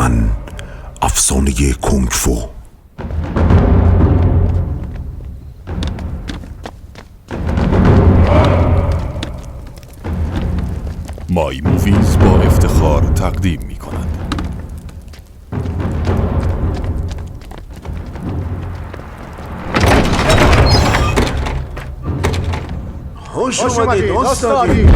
من افسانه کنگ فو. مای موویز با افتخار تقدیم می کند. خوش اومدید استادی.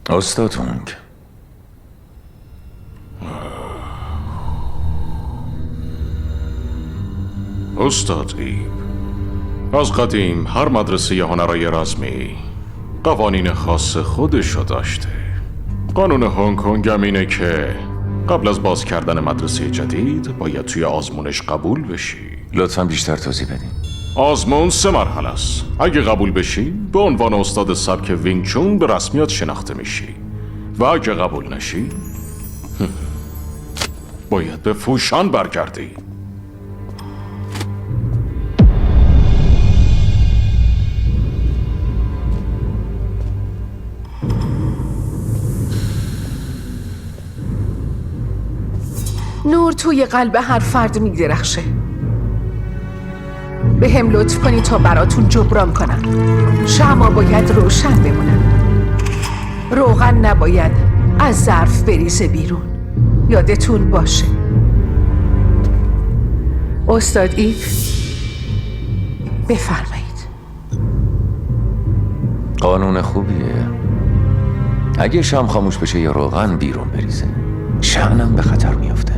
استاد هونگ، استاد ایب، از قدیم هر مدرسه هنرهای رسمی قوانین خاص خودشو داشته. قانون هنگ کنگ هم اینه که قبل از باز کردن مدرسه جدید باید توی آزمونش قبول بشی. لطفاً بیشتر توضیح بدین. آزمون 3 مرحله است. اگه قبول بشی به عنوان استاد سبک وینگ چون به رسمیت شناخته میشی و اگه قبول نشی باید به فوشان برگردی. نور توی قلب هر فرد می‌درخشه. به هم لطف کنی تا براتون جبران کنم. شمع باید روشن بمونن. روغن نباید از ظرف بریزه بیرون. یادتون باشه. استاد ایب، بفرمایید. قانون خوبیه. اگه شام خاموش بشه یا روغن بیرون بریزه، شأنم به خطر میافته.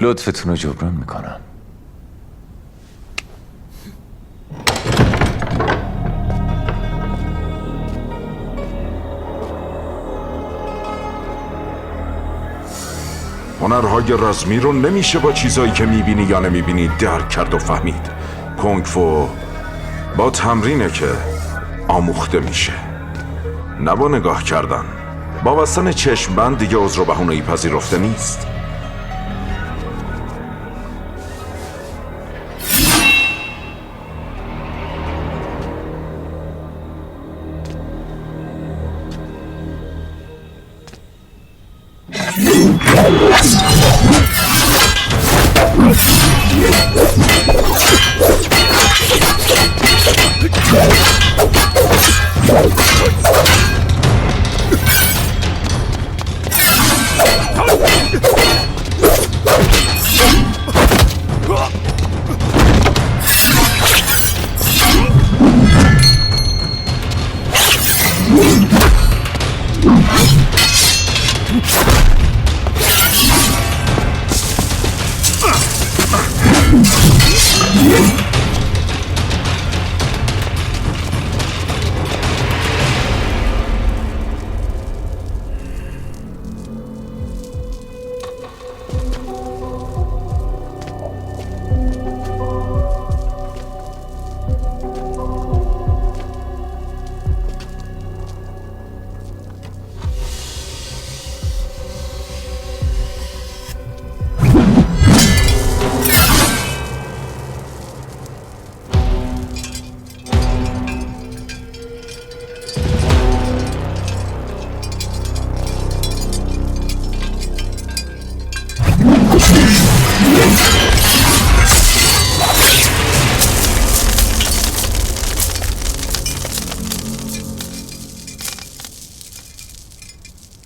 لطفتون رو جبران میکنم. هنرهای رزمی رو نمیشه با چیزایی که میبینی یا نمیبینی درک کرد و فهمید. کنگ فو با تمرینه که آموخته میشه، نه با نگاه کردن. با بستن چشم بند دیگه عذر و بهونه‌ای پذیرفته نیست.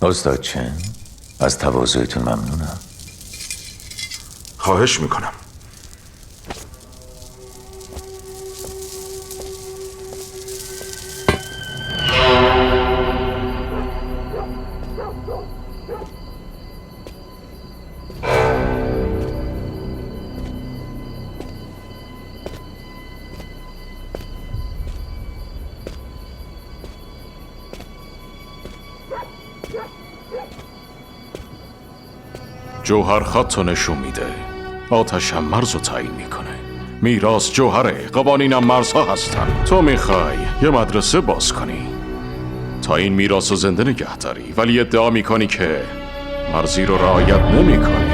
استاد چن از تواضعتون ممنونم. خواهش میکنم. جوهر خط رو نشون میده، آتش هم مرز رو تعیین میکنه. میراث جوهره، قوانینم مرزها هستن. تو میخوای یه مدرسه باز کنی تا این میراث رو زنده نگه داری، ولی ادعا میکنی که مرزی رو رعایت نمیکنی.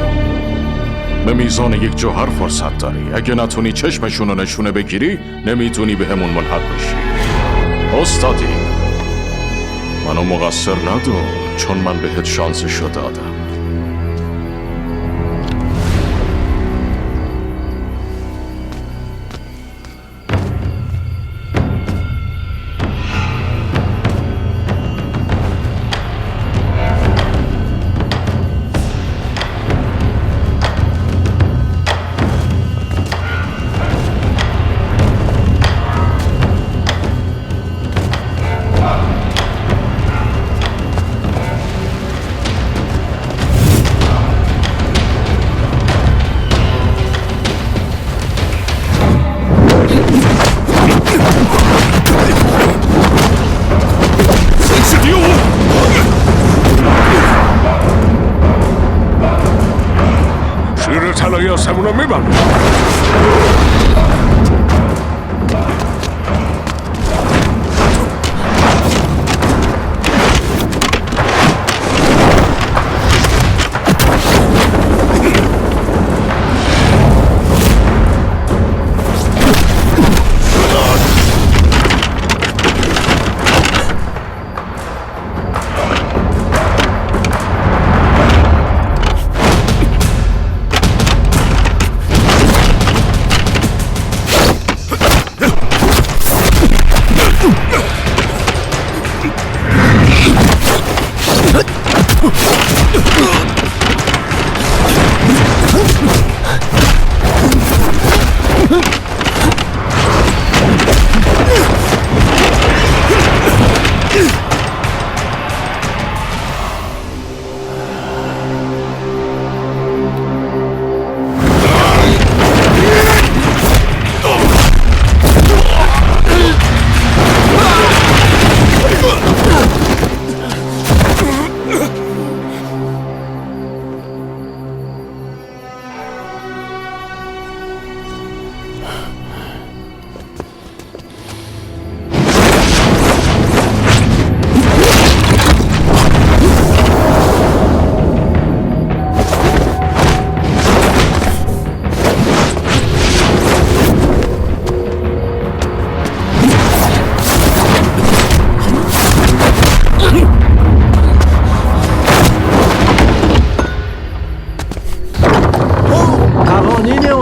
به میزان یک جوهر فرصت داری. اگه نتونی چشمشون رو نشونه بگیری، نمیتونی به همون ملحق بشی. استادی، منو مقصر ندون، چون من بهت شانسشو دادم. شیر طلایی آسمونو میبرم.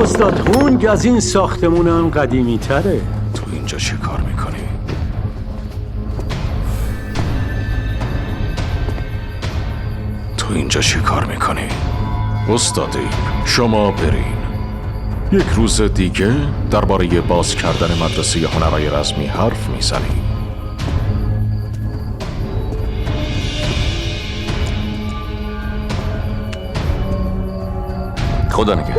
استاد هونگ از این ساختمون هم قدیمی تره. تو اینجا چه کار میکنی؟ تو اینجا چه کار میکنی؟ استادی، شما برین. یک روز دیگه درباره باز کردن مدرسه هنرهای رسمی حرف میزنی. خدا نگه.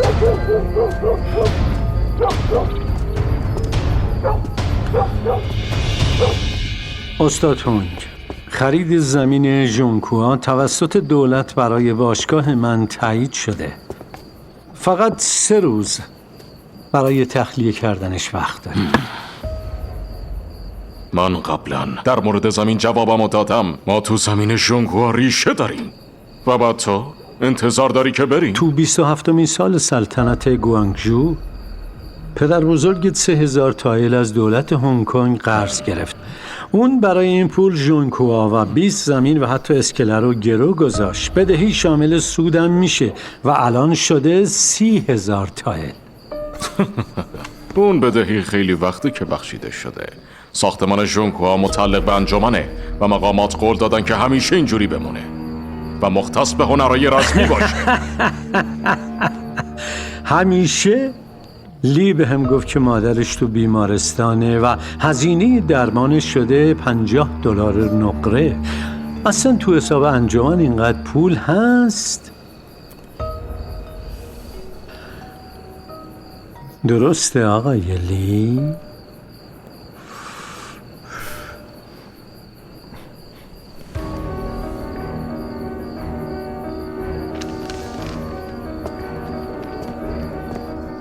استاد هونگ، خرید زمین ژونکوا توسط دولت برای باشگاه من تایید شده. فقط 3 روز برای تخلیه کردنش وقت داریم. من قبلا در مورد زمین جوابمو دادم. ما تو زمین ژونکوا ریشه داریم و بعد تو انتظار داری که بریم؟ تو 27مین سال سلطنت گوانگژو پدر بزرگت 3000 تایل از دولت هنگ کنگ قرض گرفت. اون برای این پول ژونکوا و 20 زمین و حتی اسکله رو گرو گذاشت. بدهی شامل سودم میشه و الان شده 30,000 تایل. اون بدهی خیلی وقتی که بخشیده شده. ساختمان ژونکوا متعلق به انجمنه و مقامات قول دادن که همیشه اینجوری بمونه. و مختص به هنرهای رسمی باشه. همیشه لی به هم گفت که مادرش تو بیمارستانه و هزینه درمانش شده $50 نقره. اصلا تو حساب انجمن اینقدر پول هست؟ درسته آقای لی؟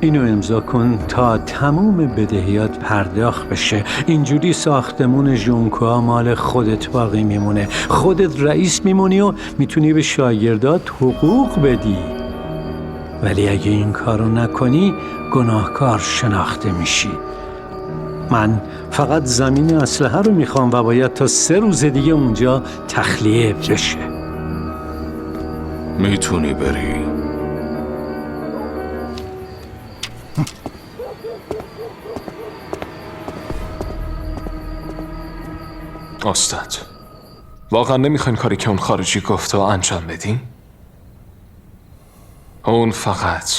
اینو امضا کن تا تموم بدهیات پرداخت بشه. اینجوری ساختمون ژونکوا مال خودت باقی میمونه. خودت رئیس میمونی و میتونی به شاگردات حقوق بدی. ولی اگه این کارو نکنی گناهکار شناخته میشی. من فقط زمین اسلحه رو میخوام و باید تا 3 روز دیگه اونجا تخلیه بشه. میتونی بری. استاد، واقعا نمیخواین کاری که اون خارجی گفت و انجام بدین؟ اون فقط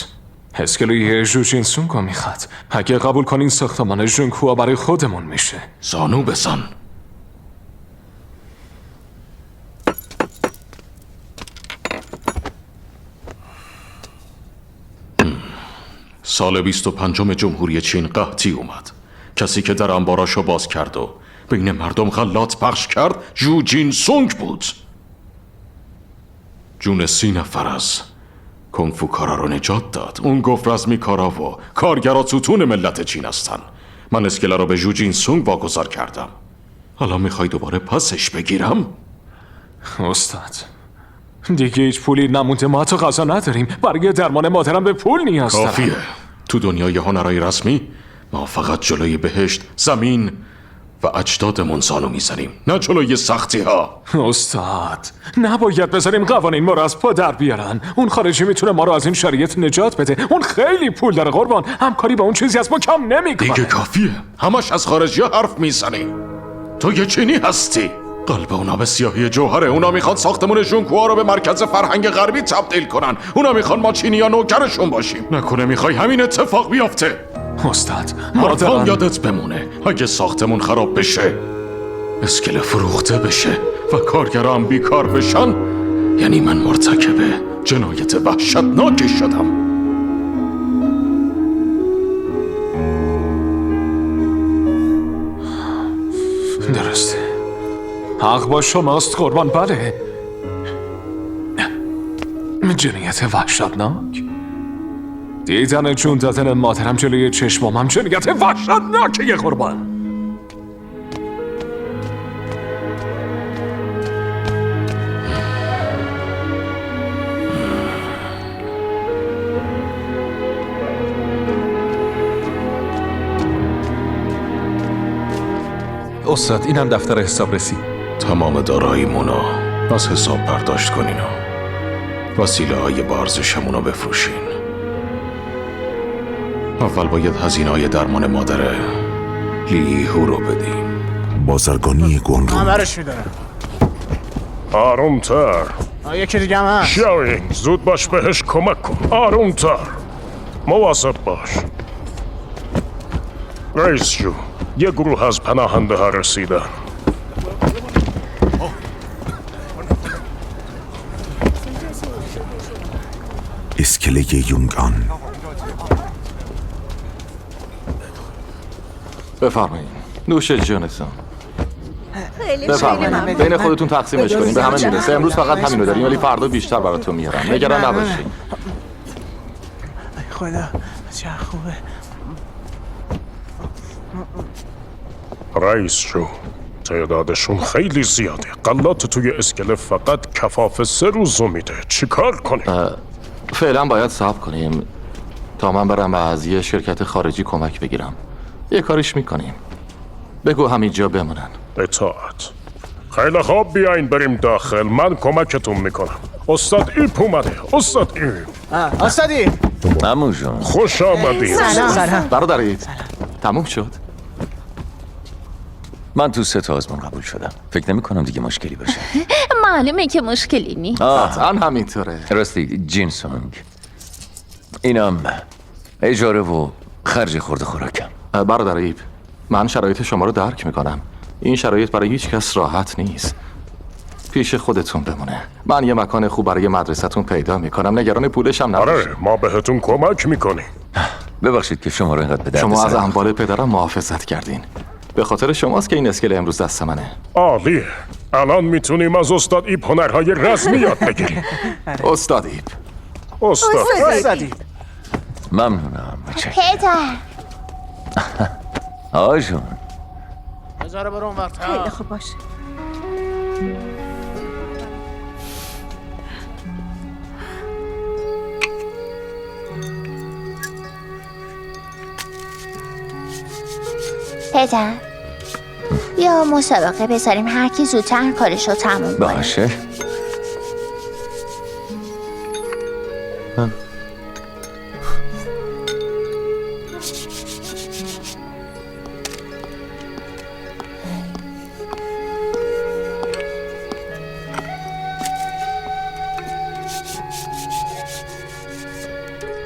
اسکلوی جوجینسونگو میخواد. اگه قبول کنین ساختمان ژونکوا برای خودمون میشه. زانو بزن. سال 25 جمهوری چین قحطی اومد. کسی که در انباراشو باز کرد و بین مردم غلات پخش کرد جوجینسونگ بود. جون 30 نفر از کنگفو کارا رو نجات داد. اون گفت رزمی کارا و کارگرا ستون ملت چین هستن. من اسکله رو به جوجینسونگ واگذار کردم. حالا میخوای دوباره پسش بگیرم؟ استاد، دیگه هیچ پولی نمونده. ما حتی غذا نداریم. برای درمان مادرم به پول نیاز دارم. کافیه. تو دنیای هنرهای رسمی ما فقط جلوی بهشت، زمین و اجدادمون زانو میزنیم، نه جلوی سختی ها. استاد، نباید بذاریم قوانین ما رو از پا در بیارن. اون خارجی میتونه ما رو از این شرایط نجات بده. اون خیلی پول داره قربان. همکاری با اون چیزی از ما کم نمیکنه. دیگه کافیه. همش از خارجی ها حرف میزنی. تو یه چینی هستی. قلب اونا به سیاهی جوهره. اونا میخوان ساختمون ژونکوا رو به مرکز فرهنگ غربی تبدیل کنن. اونا میخوان ما چینی‌ها نوکرشون باشیم. نکنه میخوای همین اتفاق بیفته؟ استاد، مادرم یادت بمونه اگه ساختمون خراب بشه، اسکله فروخته بشه و کارگرا هم بیکار بشن، یعنی من مرتکب جنایت وحشتناکی شدم. درسته، حق با شماست قربان. بله، جنایت وحشتناک. دیدن جون دادن مادرم جلوی چشمام هم جنایت وحشتناکه قربان. استاد، اینم دفتر حسابرسی. تمام داراییمونو از حساب برداشت کنین و وسیله های با ارزشمونو بفروشین. اول باید هزینه‌های درمان مادر لی هو رو بدین. بازرگانی گونگو. همرش میدارم. آرومتر. یکی دیگه هم هست. شاوینگ، زود باش بهش کمک کن. آرومتر. مواظب باش. رئیس جو، یه گروه از پناهنده ها رسیدن. اسکله یونگان. بفرمایید. نوش جونتون. خیلی بفرمایید. بین خودتون تقسیمش کنیم. به همه میرسه. امروز فقط همینو داریم ولی فردا بیشتر براتون میارم. نگران نباشید. خدا چه خوبه. رئیس جو، تعدادشون خیلی زیاده. غلات توی اسکله فقط کفاف 3 روزو میده. چیکار کنیم؟ فعلا باید صبر کنیم تا من برم از یه شرکت خارجی کمک بگیرم. یه کاریش میکنیم. بگو همینجا بمونن. اطاعت. خیلی خوب، بیاین بریم داخل. من کمکتون میکنم. استاد ایپ اومده. استاد ایپ. استادی. عمو جون، خوش آمدید. سلام. برادرید تموم شد. من تو 3 آزمون قبول شدم. فکر نمی کنم دیگه مشکلی باشه. معلومه که مشکلی نی. قطعا همینطوره. راستی جینسونگ، اینم اجاره و خرج خورد خوراکم. برادر ایب، من شرایط شما رو درک میکنم. این شرایط برای هیچ کس راحت نیست. پیش خودتون بمونه. من یه مکان خوب برای مدرسه‌تون پیدا میکنم. نگران پولش هم نباشید. آره ما بهتون کمک میکنیم. ببخشید که شما رو اینقدر به درد شما از سرم. اموال پدرم محافظت کردین. به خاطر شماست که این اسکله امروز دست منه. عالیه. الان میتونیم از استاد ایب هنرهای رسمی یاد بگیریم. استاد ایب. استاد ممنونم بچه. پدر آقا جون، بذاره برو اون وقت. خیلی خوب باشه. پدر یا مسابقه بذاریم هر کی زودتر کارشو تموم کنه. باشه.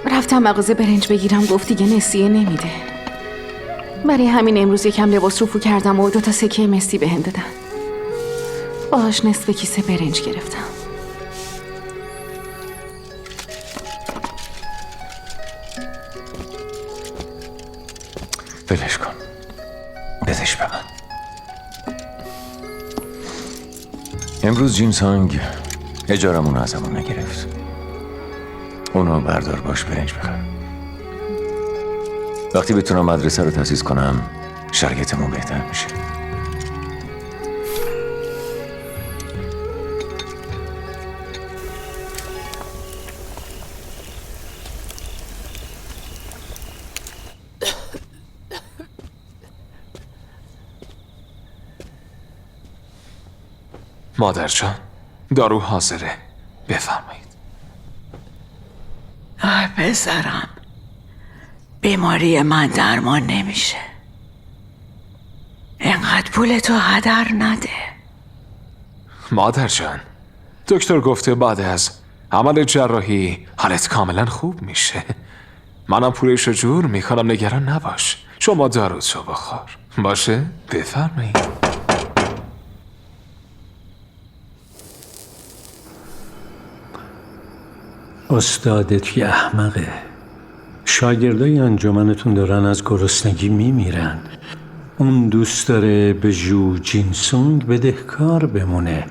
رفتم مغازه برنج بگیرم، گفت دیگه نسیه نمیده. برای همین امروز یکم لباس رفو کردم و 2 تا سکه مسی بهم دادن. باهاش نصف کیسه برنج گرفتم. ولش کن، بدش به من. امروز جینسانگ اجارمون رو ازمون نگرفت. اونو بردار باش برنج بخر. وقتی بتونم مدرسه رو تأسیس کنم شرایطمون بهتر میشه. مادر جان، دارو حاضره. بفرمایید. پسرم، بیماری من درمان نمیشه. اینقدر پولتو هدر نده. مادر جان، دکتر گفته بعد از عمل جراحی حالت کاملا خوب میشه. منم پولش رو جور میکنم، نگران نباش. شما داروتو بخور. باشه؟ بفرمایید. استادت یه احمقه. شاگردای انجمنتون دارن از گرسنگی میمیرن. اون دوست داره به جو جینسونگ بدهکار بمونه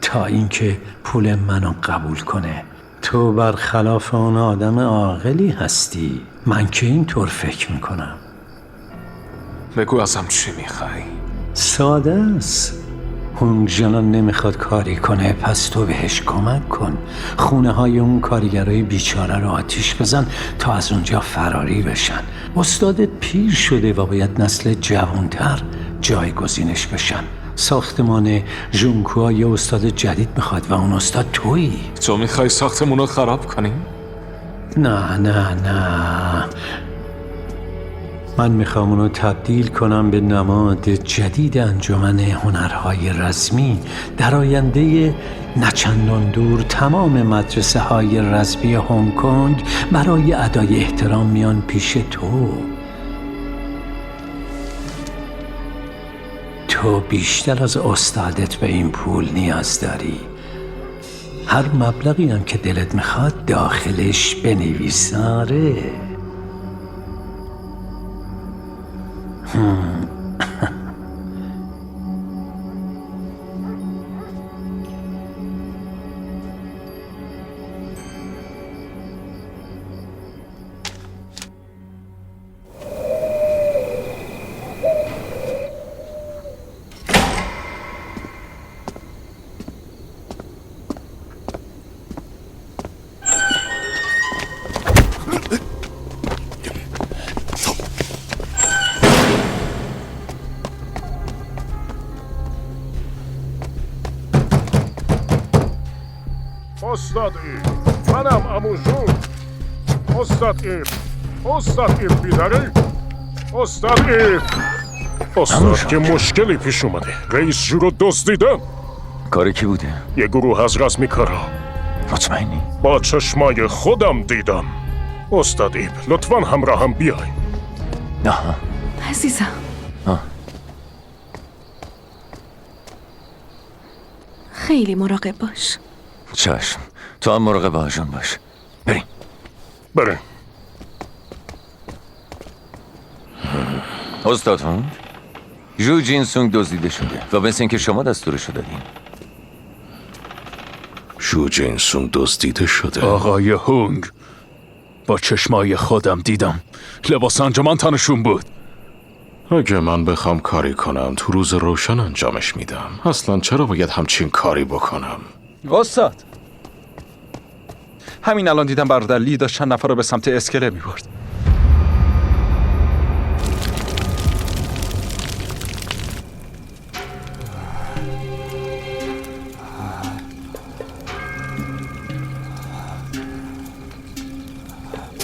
تا اینکه پول منو قبول کنه. تو برخلاف اون آدم عاقلی هستی. من که اینطور فکر میکنم. بگو ازم چی میخوای؟ ساده است. هونگ جنان نمیخواد کاری کنه، پس تو بهش کمک کن. خونه های اون کارگرای بیچاره رو آتیش بزن تا از اونجا فراری بشن. استادت پیر شده و باید نسل جوانتر جایگزینش بشن. ساختمان ژونکوا یه استاد جدید میخواد و اون استاد تویی. تو میخوای ساختمون رو خراب کنی؟ نه من میخوام اونو تبدیل کنم به نماد جدید انجمن هنرهای رسمی. در آینده نچندان دور تمام مدرسه های رسمی هنگ کنگ برای ادای احترام میان پیش تو بیشتر از استادت به این پول نیاز داری. هر مبلغی هم که دلت میخواد داخلش بنویس. آره استاد ایب، منم عمو جون. استاد ایب بیداری؟ استاد ایب استاد که مشکلی پیش اومده. رئیس جو رو دزدیدن. کار کی بوده؟ یه گروه از رسمی کارا. مطمئنی؟ با چشمای خودم دیدم. استاد ایب لطفا همراهم بیای. نه عزیزم. خیلی مراقب باش. چشم، تو هم مراقب آجان باش. بریم. استاد هونگ، جو جین سونگ دزدیده شده و مثل اینکه شما دستورشو دادین. شو جین سونگ دزدیده شده؟ آقای هونگ، با چشمای خودم دیدم. لباس انجمن تنشون بود. اگه من بخوام کاری کنم تو روز روشن انجامش میدم. اصلا چرا باید همچین کاری بکنم؟ استاد، همین الان دیدم برادر لی داشت چند نفر رو به سمت اسکله میبرد.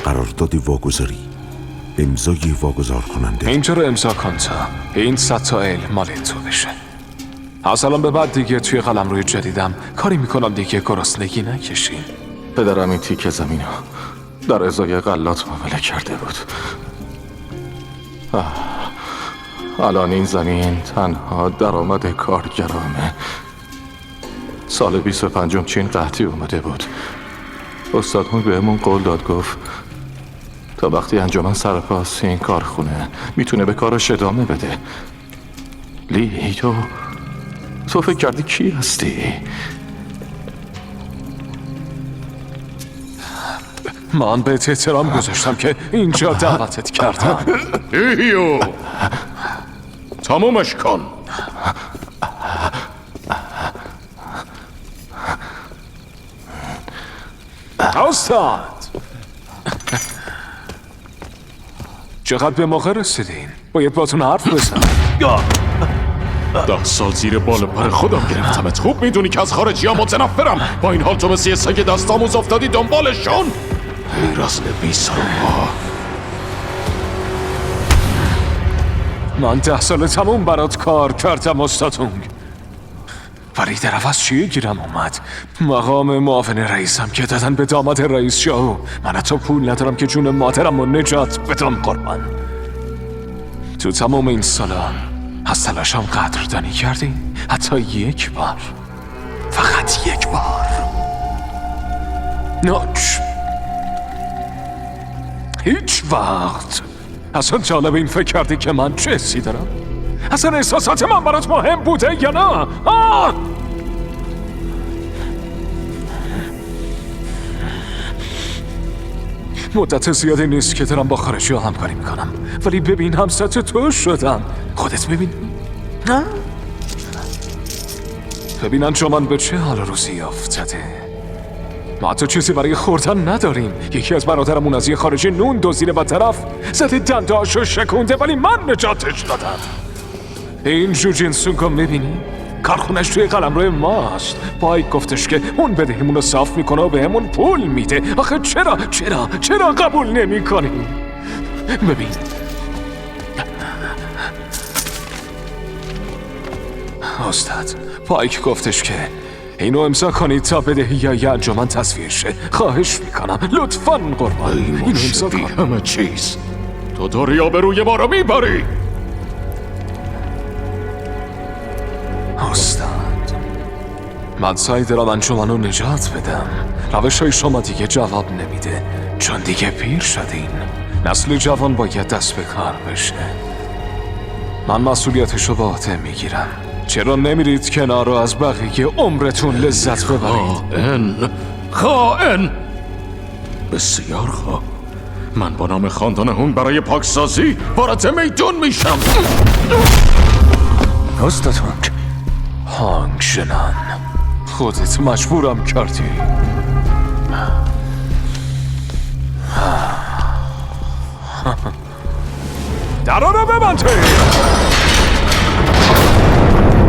قرارداد واگذاری، امضای واگذار کننده. اینجا رو امضا کن تا این 100 تا مال تو بشه. از الان به بعد دیگه توی قلمروی جدیدم کاری میکنم دیگه گرسنگی نکشی. پدرم این تیکه زمین در ازای غلات معامله کرده بود. الان این زمین تنها درآمد کارگرامه. سال 25 چین قحطی اومده بود. استاد هونگ بهمون قول داد، گفت تا وقتی انجمن سرپاس این کارخونه میتونه به کارش ادامه بده. لی، تو فکر کردی کی هستی؟ من به احترام گذاشتم که اینجا دعوتت کردم. ایو تمومش کن. استاد، چقدر به موقع رسیدین؟ باید باتون حرف بزنم. 10 سال زیر بال پر خودم گرفتمت. خوب میدونی که از خارجی ها متنفرم. با این حال تو مثل یه سگ دستاموز افتادی دنبالشون. میرسل بی سر من 10 سال تموم برات کار کردم استاد هونگ، ولی در عوض چیه گیرم اومد؟ مقام معاون رئیسم که دادن به داماد رئیس شاهو. من حتی پول ندارم که جون مادرم رو نجات بدم قربان. تو تمام این سالا از تلاشم قدردانی کردی؟ حتی یک بار، فقط یک بار. نوچ هیچ وقت اصلا جالب این فکر کردی که من چه حسی دارم؟ اصلا احساسات من برات مهم بوده یا نه؟ مدت زیادی نیست که دارم با خارجی ها همکاری میکنم، ولی ببین همسط تو شدم. خودت ببین. ببین انجمن به چه حال روزی افتاده. ما حتی چیزی برای خوردن نداریم. یکی از برادرمون از یه خارجی نون دزدیده و طرف زده دنداشو شکونده، ولی من نجاتش دادم. این جو جین سونگ رو میبینی؟ کارخونش توی قلمرو ماست. پایک گفتش که اون بدهیمون رو صاف میکنه و به همون پول میده. آخه چرا قبول نمی کنی؟ ببین استاد، پایک گفتش که اینو امضا کنید تا بدهی انجمن تصفیه شه. خواهش میکنم لطفاً قربان اینو امضا کن. همه چیز تو داری آبروی ما رو میبری. استاد، من سعی دارم انجمن رو نجات بدم. روش های شما دیگه جواب نمیده، چون دیگه پیر شدین. نسل جوان باید دست به کار بشه. من مسئولیتش رو به عهده میگیرم. چرا نمیرید کنار رو از بقیه عمرتون لذت ببرید؟ خائن بسیار خواه. من با نام خاندان هونگ برای پاکسازی وارد میدون میشم. استاد هونگ، هانگ شنان، خودت مجبورم کردی. درا رو ببنده.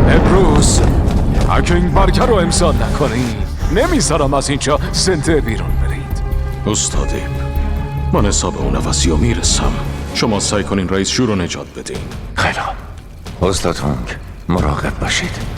امروز اگه این برگه رو امضا نکنی نمیذارم از اینجا زنده بیرون برید. استاد ایب، من حساب اون عوضی رو میرسم. شما سعی کنین رئیس جو رو نجات بدین. خیلی استاد هونگ مراقب باشید.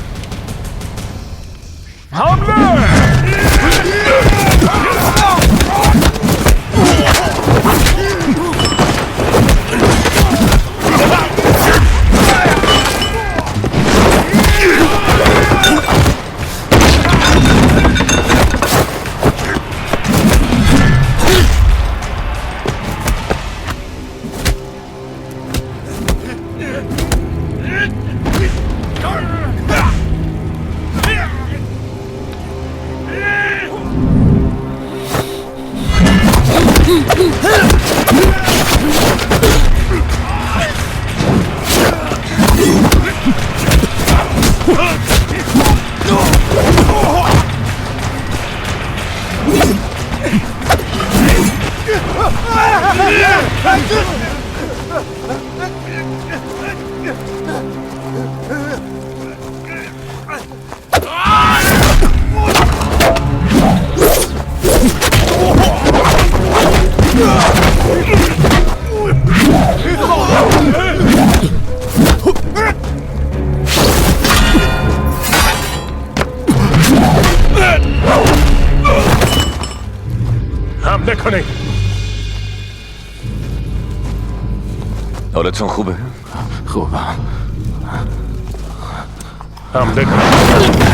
حمله کنید. حالتون خوبه؟ خوبم. حمله کنید.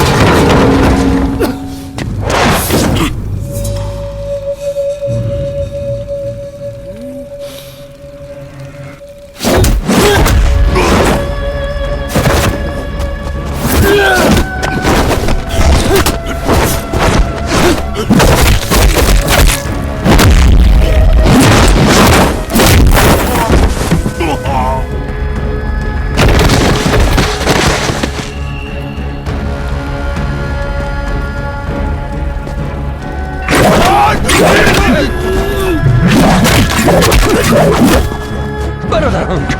برادر هونگ،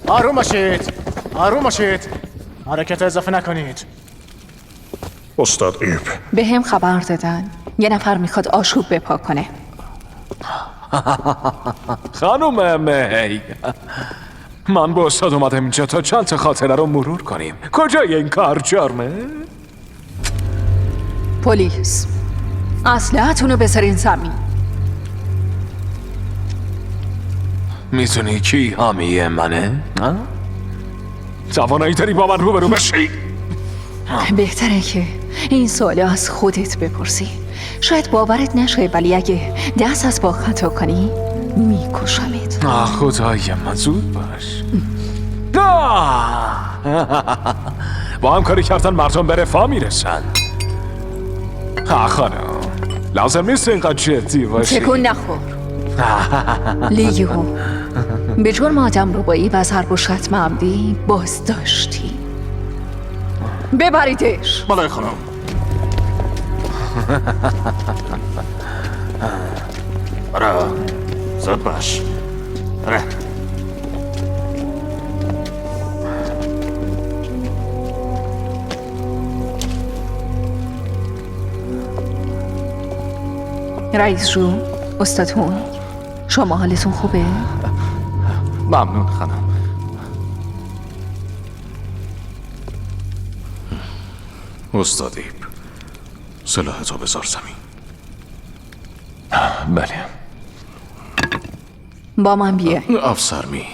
آروم باشید. آروم باشید. حرکت اضافه نکنید. استاد ایب، به هم خبر دادن یه نفر میخواد آشوب بپا کنه. خانم می، من با استاد اومدم اینجا تا چند تا خاطره رو مرور کنیم. کجای این کار جرمه؟ پلیس، اسلحه‌تون رو بذارین زمین. میتونی کی حامی منه؟ توانایی داری با من روبرو بشی؟ بهتره که این سوال از خودت بپرسی. شاید باورت نشه ولی اگه دست از با خطا کنی میکشمت. خدای من، زود باش. با هم کاری کردن مردم به رفاه میرسن. خانم لازم نیست اینقدر جدی باشی. تکون نخور. لیو، به جرم آدم ربایی و ضرب و شتم عمدی بازداشتی. ببریدش. بله خانم. آره، زود باش. آره. رئیس جون، استاد هونگ، شما حالتون خوبه؟ ممنون خانم. استاد ایب، سلاحتو بذار زمین. بله. با من بیا. افسر می،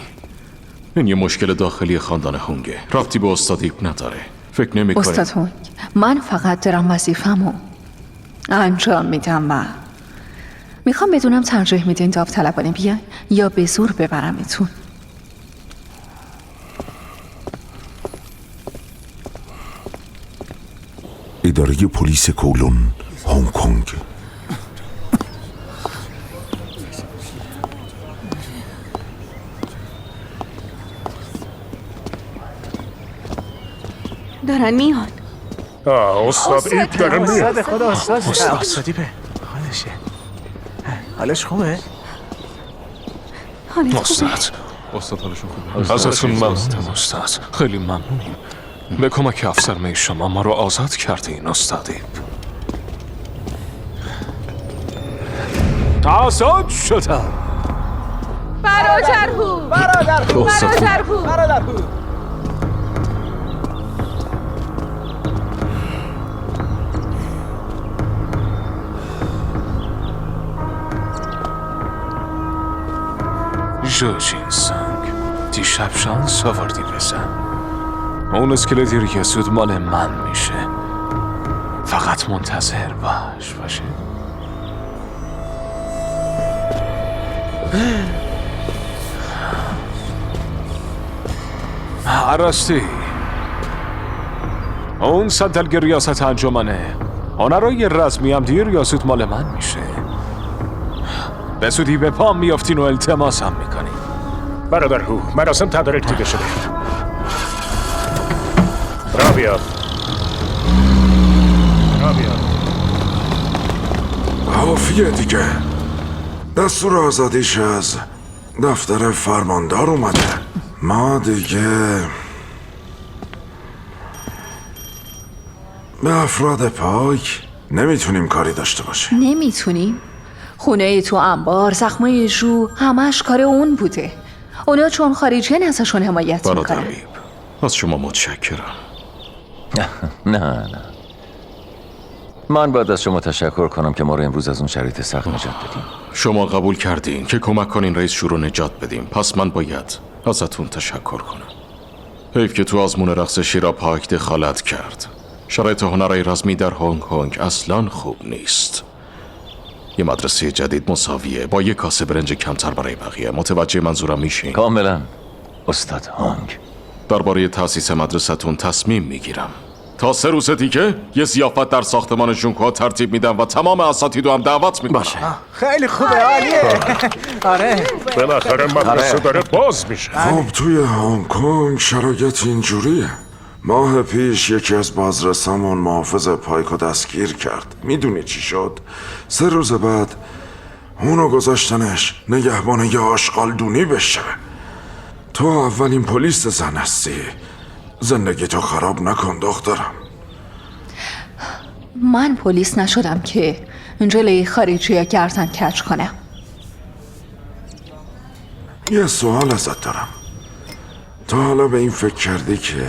این یه مشکل داخلی خاندان هونگه، ربطی به استاد ایب نداره. فکر نمی کنم. استاد هونگ، من فقط دارم وظیفه‌مو انجام میدم و میخوام بدونم ترجیح میدین داوطلبانه بیان یا به زور ببرمتون. اداره پلیس کولون، هنگ کنگ. دارن میان. استاد ایب داره میاد. خدا استادی به حالشه. حالش خوبه؟ حالت خوبه؟ استاد استاد حالشون خوبه؟ ازتون ممنونم استاد، خیلی ممنونیم. به کمک افسرمه شما ما رو آزاد کردین استاد ایب. آزاد شدم. برادرهو برادرهو جوجین سنگ دیشب شانس آوردی بزن. اون اسکلتی رو که سود مال من میشه. فقط منتظر باشه. راستی اون صندلگ ریاست انجمنه هنرهای رزمی هم دیر یا سود مال من میشه. به زودی به پام میافتین و التماسم میکنین. برادرهو مراسم تدارک دیگه شده. را بیا. عافیه دیگه. دستور آزادیش از دفتر فرماندار اومده. ما دیگه به افراد پاک نمیتونیم کاری داشته باشیم. نمیتونیم؟ خونه تو انبار، زخمای جو، همش کار اون بوده. اونا چون خارجی ازشون حمایت میکنن. برادر ایب، از شما متشکرم. نه من باید از شما تشکر کنم که ما رو امروز از اون شرایط سخت نجات بدیم. شما قبول کردین که کمک کنین رئیس شو رو نجات بدیم، پس من باید ازتون تشکر کنم. حیف که تو آزمون رقص شیرا پاک دخالت کرد. شرایط هنرهای رزمی در هنگ کنگ اصلاً خوب نیست. یه مدرسه جدید مساویه با یه کاسه برنج کمتر برای بقیه. متوجه منظورم میشین؟ کاملا استاد هانگ. درباره تأسیس مدرسه‌تون تصمیم میگیرم. تا 3 روز دیگه یه ضیافت در ساختمان ژونکوها ترتیب میدم و تمام اساتیدو هم دعوت میکنم. باشه. خیلی خوبه، عالیه. آره بالاخره مدرسه داره باز میشه. خب توی هنگ کنگ شرایط اینجوریه. ماه پیش یکی از بازرسامون محافظ پایکو دستگیر کرد. میدونی چی شد؟ 3 روز بعد اونو گذاشتنش نگهبان یه آشغالدونی بشه. تو اولین پلیس زن هستی. زندگی تو خراب نکن دخترم. من پلیس نشدم که جلوی خارجی ها گردن کج کنم. یه سوال ازت دارم. تا حالا به این فکر کردی که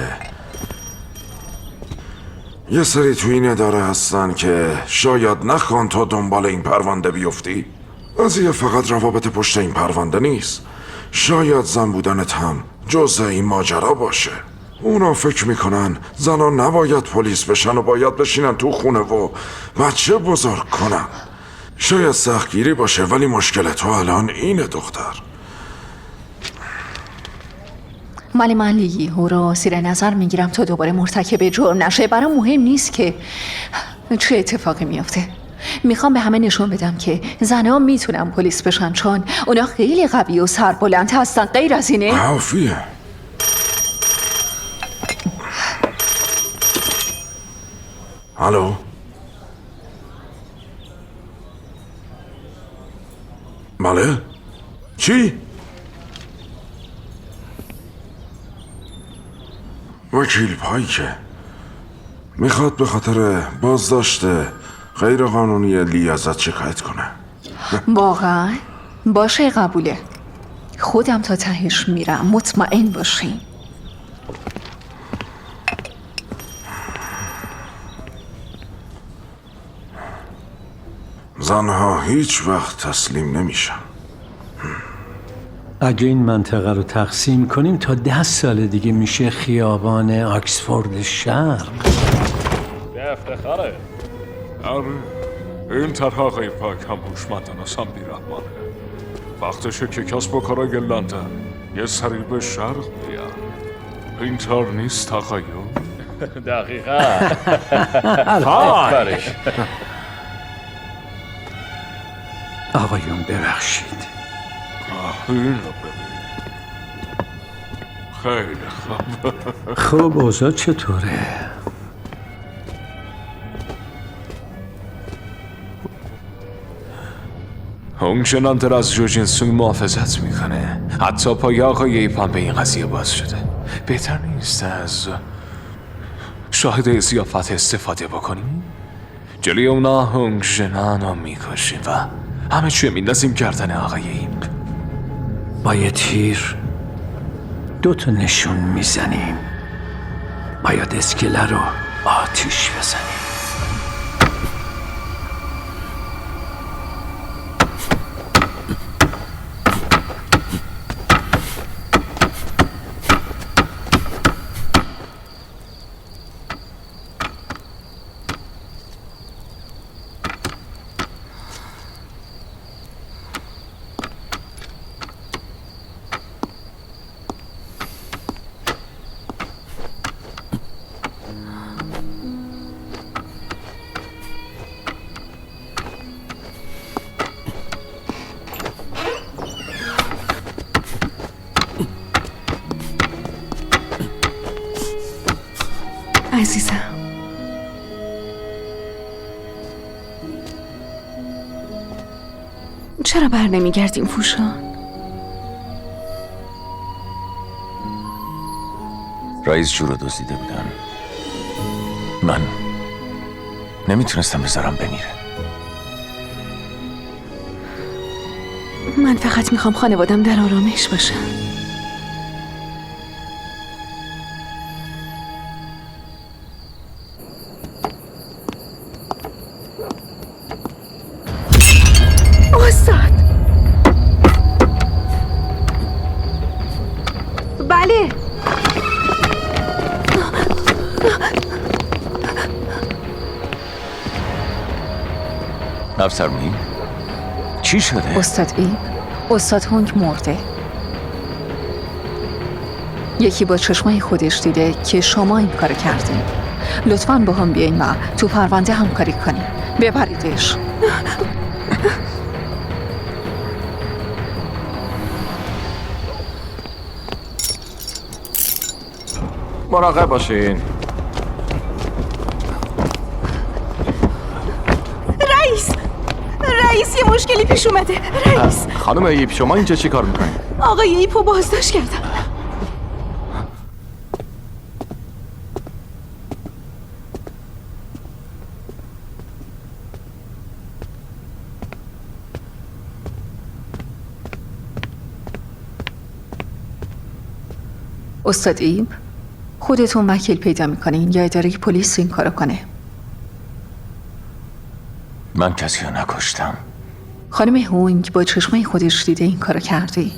یه سری تو این اداره هستن که شاید نخوان تو دنبال این پرونده بیفتی؟ قضیه فقط روابط پشت این پرونده نیست. شاید زن بودنت هم جزء این ماجرا باشه. اونا فکر میکنن زنان نباید پلیس بشن و باید بشینن تو خونه و بچه بزرگ کنن. شاید سختگیری باشه ولی مشکل تو الان اینه دختر. ولی من لیگیهو رو زیر نظر میگیرم تا دوباره مرتکب جرم نشه. برام مهم نیست که چه اتفاقی میافته. میخوام به همه نشون بدم که زنها میتونن پلیس بشن چون اونا خیلی قوی و سربلند هستن. غیر از اینه عافیه. الو بله چی؟ وکیل پایکه میخواد به خاطر بازداشت غیر قانونی لی ازت شکایت کنه. واقعا؟ باشه قبوله. خودم تا تهش میرم، مطمئن باشین. زنها هیچ وقت تسلیم نمیشن. اگه این منطقه رو تقسیم کنیم تا 10 سال دیگه میشه خیابان آکسفورد شرق. افتخاره. آره این طرح آقای پاک هم هوشمندانه هم بیرحمانه. وقتشه که کسب و کارای لندن یه سری به شرق بیان. اینطور نیست آقایون؟ دقیقا. های آقایون ببخشید. این رو ببین. خیلی خوب. خب اوضاع چطوره؟ هونگ ژنان داره از جو جینسونگ محافظت میکنه. حتی پای آقای ایپ هم به این قضیه باز شده. بهتر نیست از شاهد ضیافت استفاده بکنیم؟ جلوی اونا هونگ ژنان رو میکشیم و همه چیه میندازیم گردن آقای ایپ. با یه تیر 2 تا نشون میزنیم. باید اسکله رو آتیش بزنیم. عزیزم، چرا بر نمیگردیم فوشان؟ رئیس جو رو دزدیده بودن. من نمیتونستم بذارم بمیره. من فقط میخوام خانوادم در آرامش باشن. بله. افسر می؟ چی شده؟ استاد ایپ، استاد هونگ مرده. یکی با چشمای خودش دیده که شما این کار کردین. لطفاً با هم بیاین و تو پرونده همکاری کنیم. ببریدش. مراقب باشین. رئیس یه مشکلی پیش اومده. رئیس. خانم ایپ، شما اینجا چی کار میکنین؟ آقای ایپو بازداشت کردم. استاد ایپ، خودتون وکیل پیدا میکنین یا اداره پلیس این کارو کنه؟ من کسی رو نکشتم. خانم هونگ با چشمای خودش دیده این کارو کردی.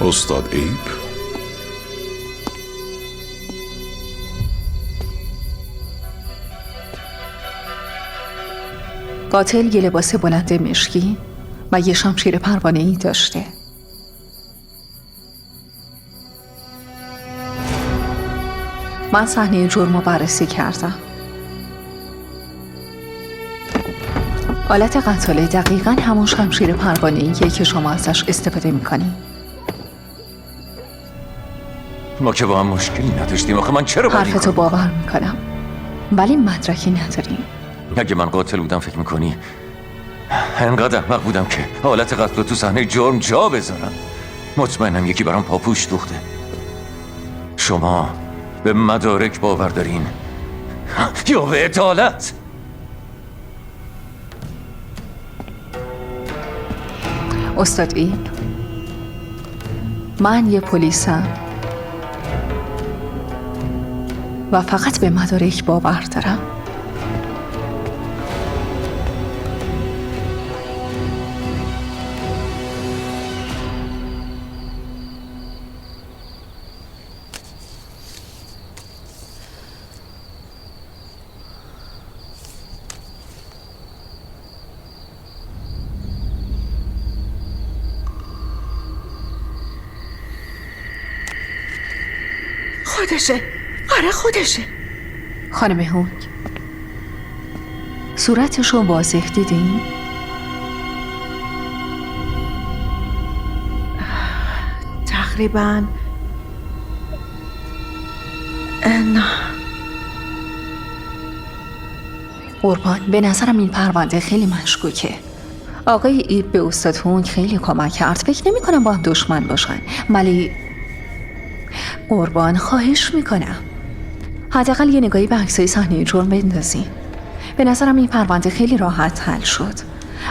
استاد ایپ؟ قاتل یه لباس بلند مشکی و یه شمشیر پروانه‌ای داشته. من صحنه جرم رو بررسی کردم. آلت قتاله دقیقاً همون شمشیر پروانه‌ایه که شما ازش استفاده میکنی. ما که با هم مشکلی نداشتیم. آخه من چرا باید حرفتو باور میکنم ولی مدرکی نداریم. اگه من قاتل بودم فکر میکنی انقدر احمق بودم که حالت قتل تو صحنه جرم جا بذارم؟ مطمئنم یکی برام پاپوش دوخته. شما به مدارک باور دارین یا به عدالت؟ استاد ایپ، من یه پلیسم و فقط به مدارک باور دارم. خودشه. آره خودشه. خانم هونگ، صورتشو واضح دیدین؟ تقریباً نه. قربان، به نظرم این پرونده خیلی مشکوکه. آقای ایب به استاد هونگ خیلی کمک کرد. فکر نمی کنم با هم دشمن باشن. ولی قربان، خواهش میکنم حداقل یه نگاهی به عکسای صحنه جرم بندازین. به نظرم این پرونده خیلی راحت حل شد.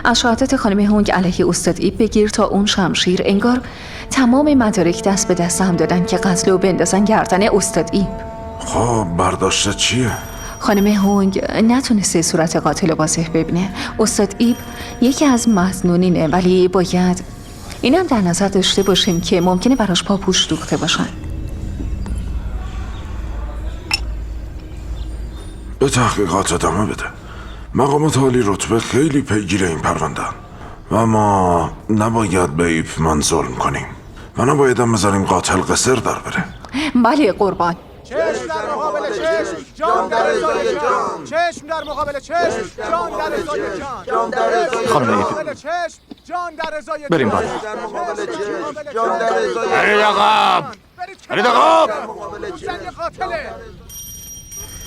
از شهادت خانم هونگ علیه استاد ایب بگیر تا اون شمشیر، انگار تمام مدارک دست به دست هم دادن که قتل و بندازن گردن استاد ایب. خب برداشت چیه؟ خانم هونگ نتونسته صورت قاتل رو واضح ببینه. استاد ایب یکی از مظنونینه، ولی باید اینم در نظر داشته باشیم که ممکنه براش پاپوش دوخته باشن. به تحقیقات ادامه بده. مقامات عالی رتبه خیلی پیگیر این پروندن و ما نباید به ایپمن ظلم کنیم و نباید هم بذاریم قاتل قصر در بره. بله قربان. چشم در مقابل چشم، جان در ازای جان. چشم در مقابل چشم، جان در ازای جان. خانم ایپ، جان در ازای جان. بریم بالا. برید عقب، برید عقب. زنگ قاتله.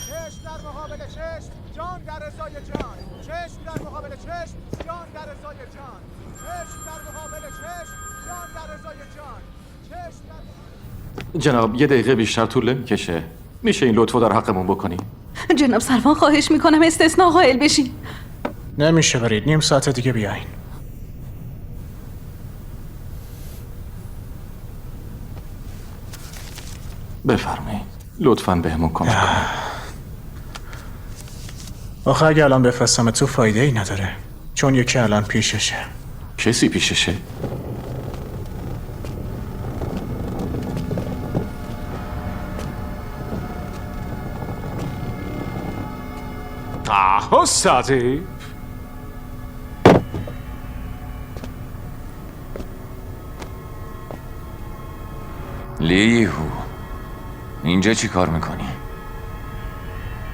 چشم در مقابل چشم، جان در ازای جان. چشم در مقابل چشم، جان در ازای جان. چشم در مقابل چشم، جان در ازای جان. چشم در جناب یه دقیقه بیشتر طول نمی‌کشه. میشه این لطفو در حقمون بکنی؟ جناب سروان خواهش میکنم استثناء قائل بشین. نمیشه، برید نیم ساعت دیگه بیاین. بفرمایید. لطفاً بهمون کمک کنید. آخه اگه الان بفرستم تو فایده ای نداره، چون یکی الان پیششه. کسی پیششه؟ استادی لیهو، اینجا چی کار میکنی؟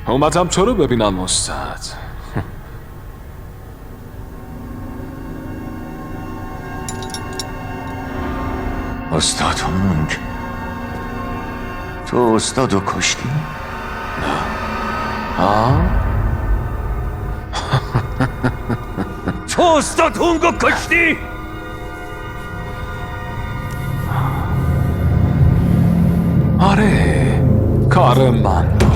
اومدم تو رو ببینم استاد. استاد هونگ، تو استادو کشتی؟ تو استاد هونگو کشتی؟ آره، کار من بود.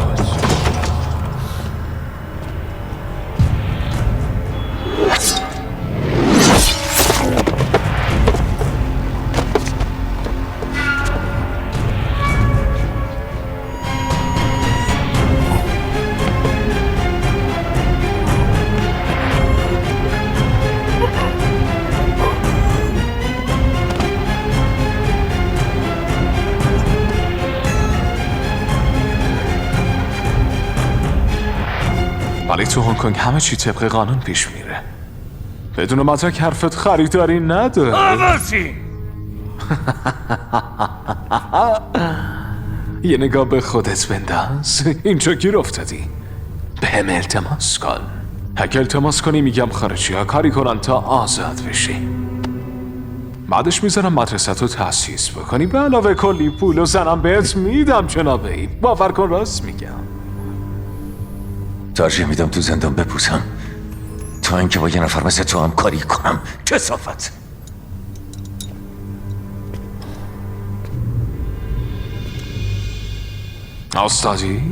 ولی تو هنگ کنگ همه چی طبق قانون پیش میره. بدون مدرک حرفت خریداری نداره. آواسی! یه نگاه به خودت بنداز. اینجا گیر افتادی. به هم التماس کن. اگه التماس کنی میگم خارجی ها کاری کنن تا آزاد بشی. بعدش میذارم مدرسه تو تأسیس بکنی، به علاوه کلی پول و زنم بهت میدم جناب عید. باور کن راست میگم. ترجیح میدم تو زندان بپوسم تا اینکه با یه نفر مثل تو هم کاری کنم. کثافت. استادی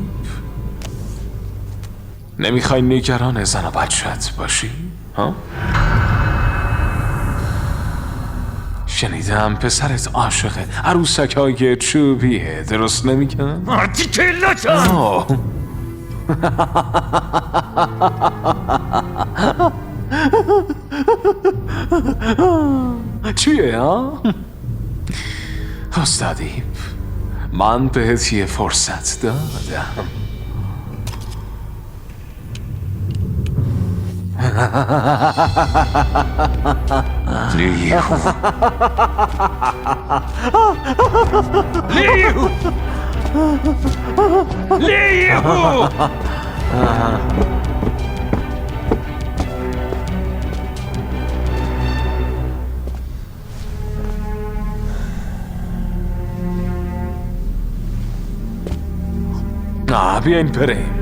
نمیخوای نگران زن و بچت باشی؟ ها؟ شنیدم پسرت عاشق عروسک های چوبیه، درست نمیگم؟ مارتی که لطم! چیه ها؟ استادی من بهت یه فرصت دادم. لیهو لیهو لیهو نه بیاین بریم.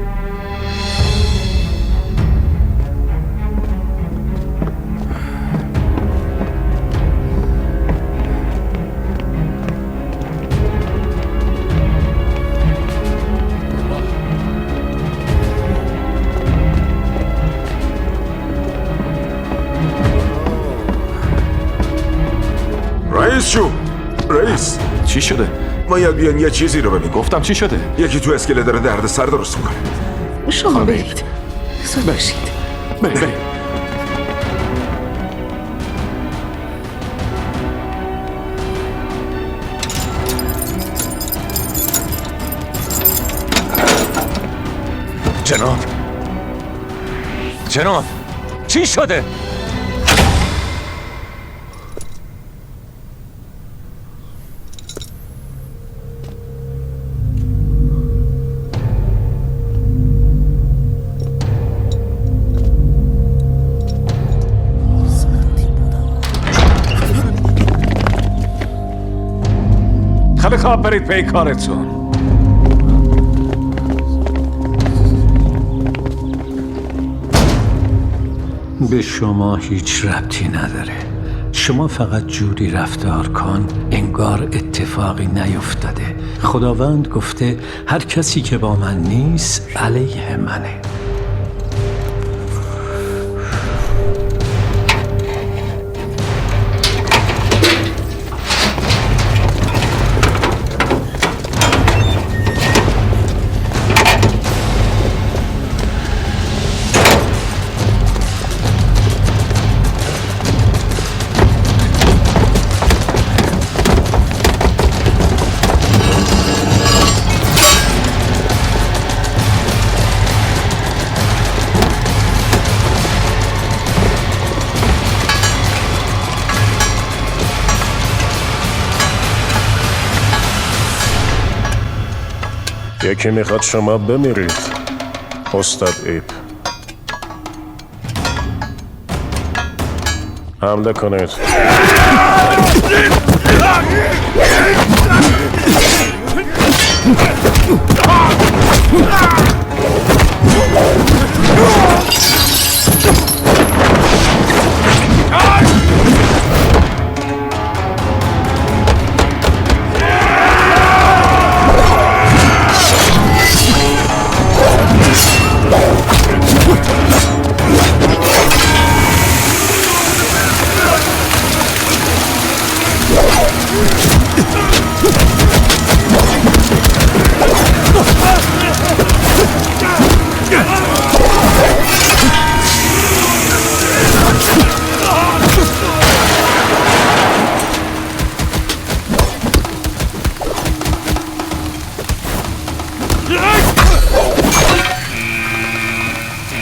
رئیس جون، رئیس چی شده؟ باید بیان یه چیزی رو ببین. گفتم چی شده؟ یکی تو اسکله داره درد سر درست میکنه. شما برید. زود باشید. بریم. جناب چی شده؟ خیلی خواب برید پی کارتون. به شما هیچ ربطی نداره. شما فقط جوری رفتار کن انگار اتفاقی نیفتاده. خداوند گفته هر کسی که با من نیست علیه منه. یکی میخواد شما بمیرید استاد ایپ. حمله کنید.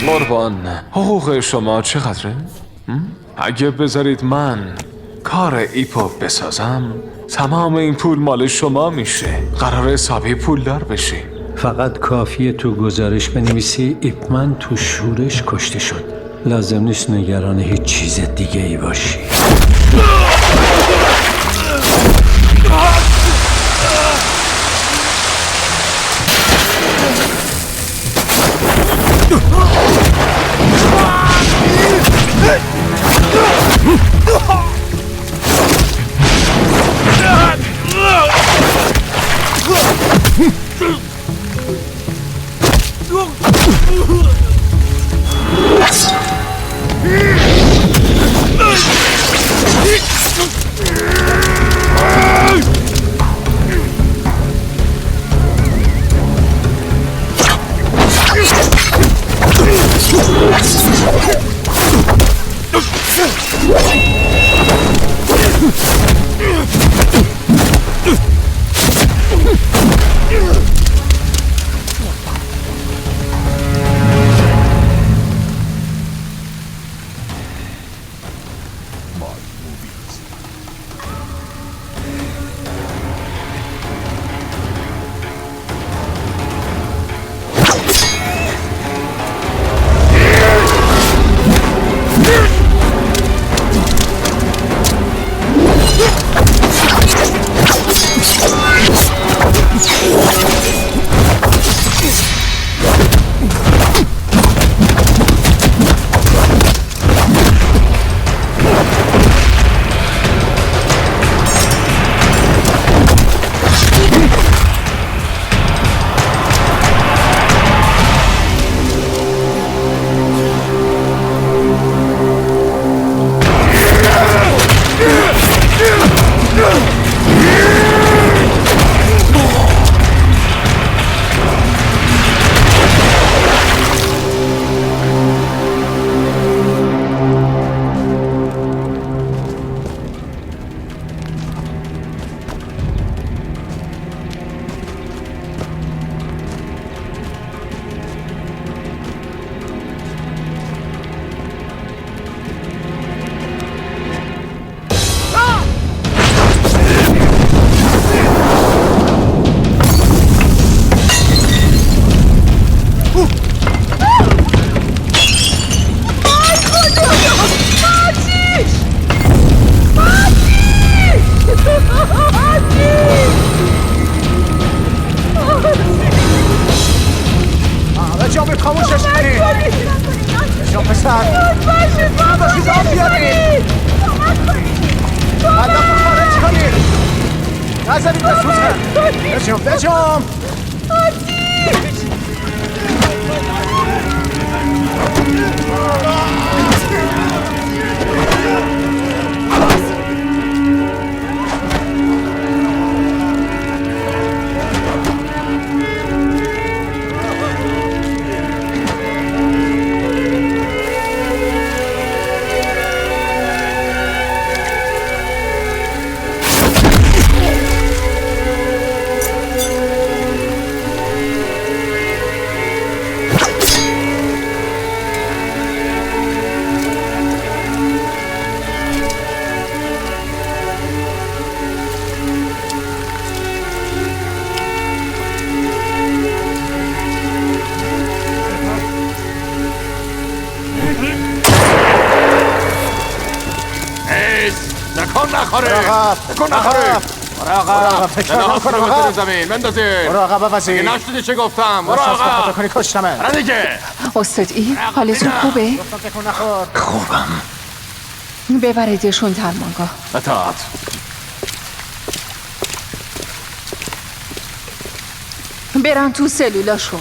قربان حقوق شما چقدره؟ اگه بذارید من کار ایپو بسازم تمام این پول مال شما میشه. قرار حسابی پولدار بشی. فقط کافیه تو گزارش بنویسی ایپمن تو شورش کشته شد. لازم نیست نگران هیچ چیز دیگه ای باشی. سوسن باشید آب بیارید خلاف رو خارج کنید نزدید به سوسن بجام مراقب وزیر نشدی چه گفتم مراقب کنی کشتمه دیگه استاد ای حالتون خوبه؟ خوبم. ببریدشون درمانگاه. اطاعت برن تو سلولاشون.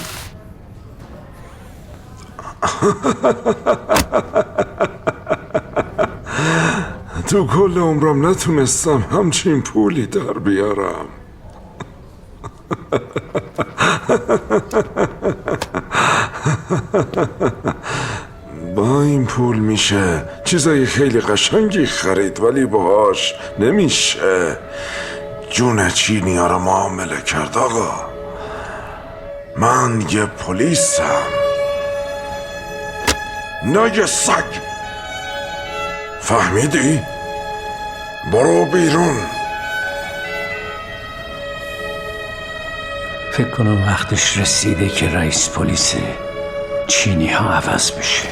تو کل عمرم نتونستم همچین پولی در بیارم. با این پول میشه چیزای خیلی قشنگی خرید ولی باهاش نمیشه جون چینی ها رو معامله کرد. آقا من یه پلیسم نه یه سگ. فهمیدی؟ برو بیرون. فکر کنم وقتش رسیده که رئیس پلیس چینی ها عوض بشه.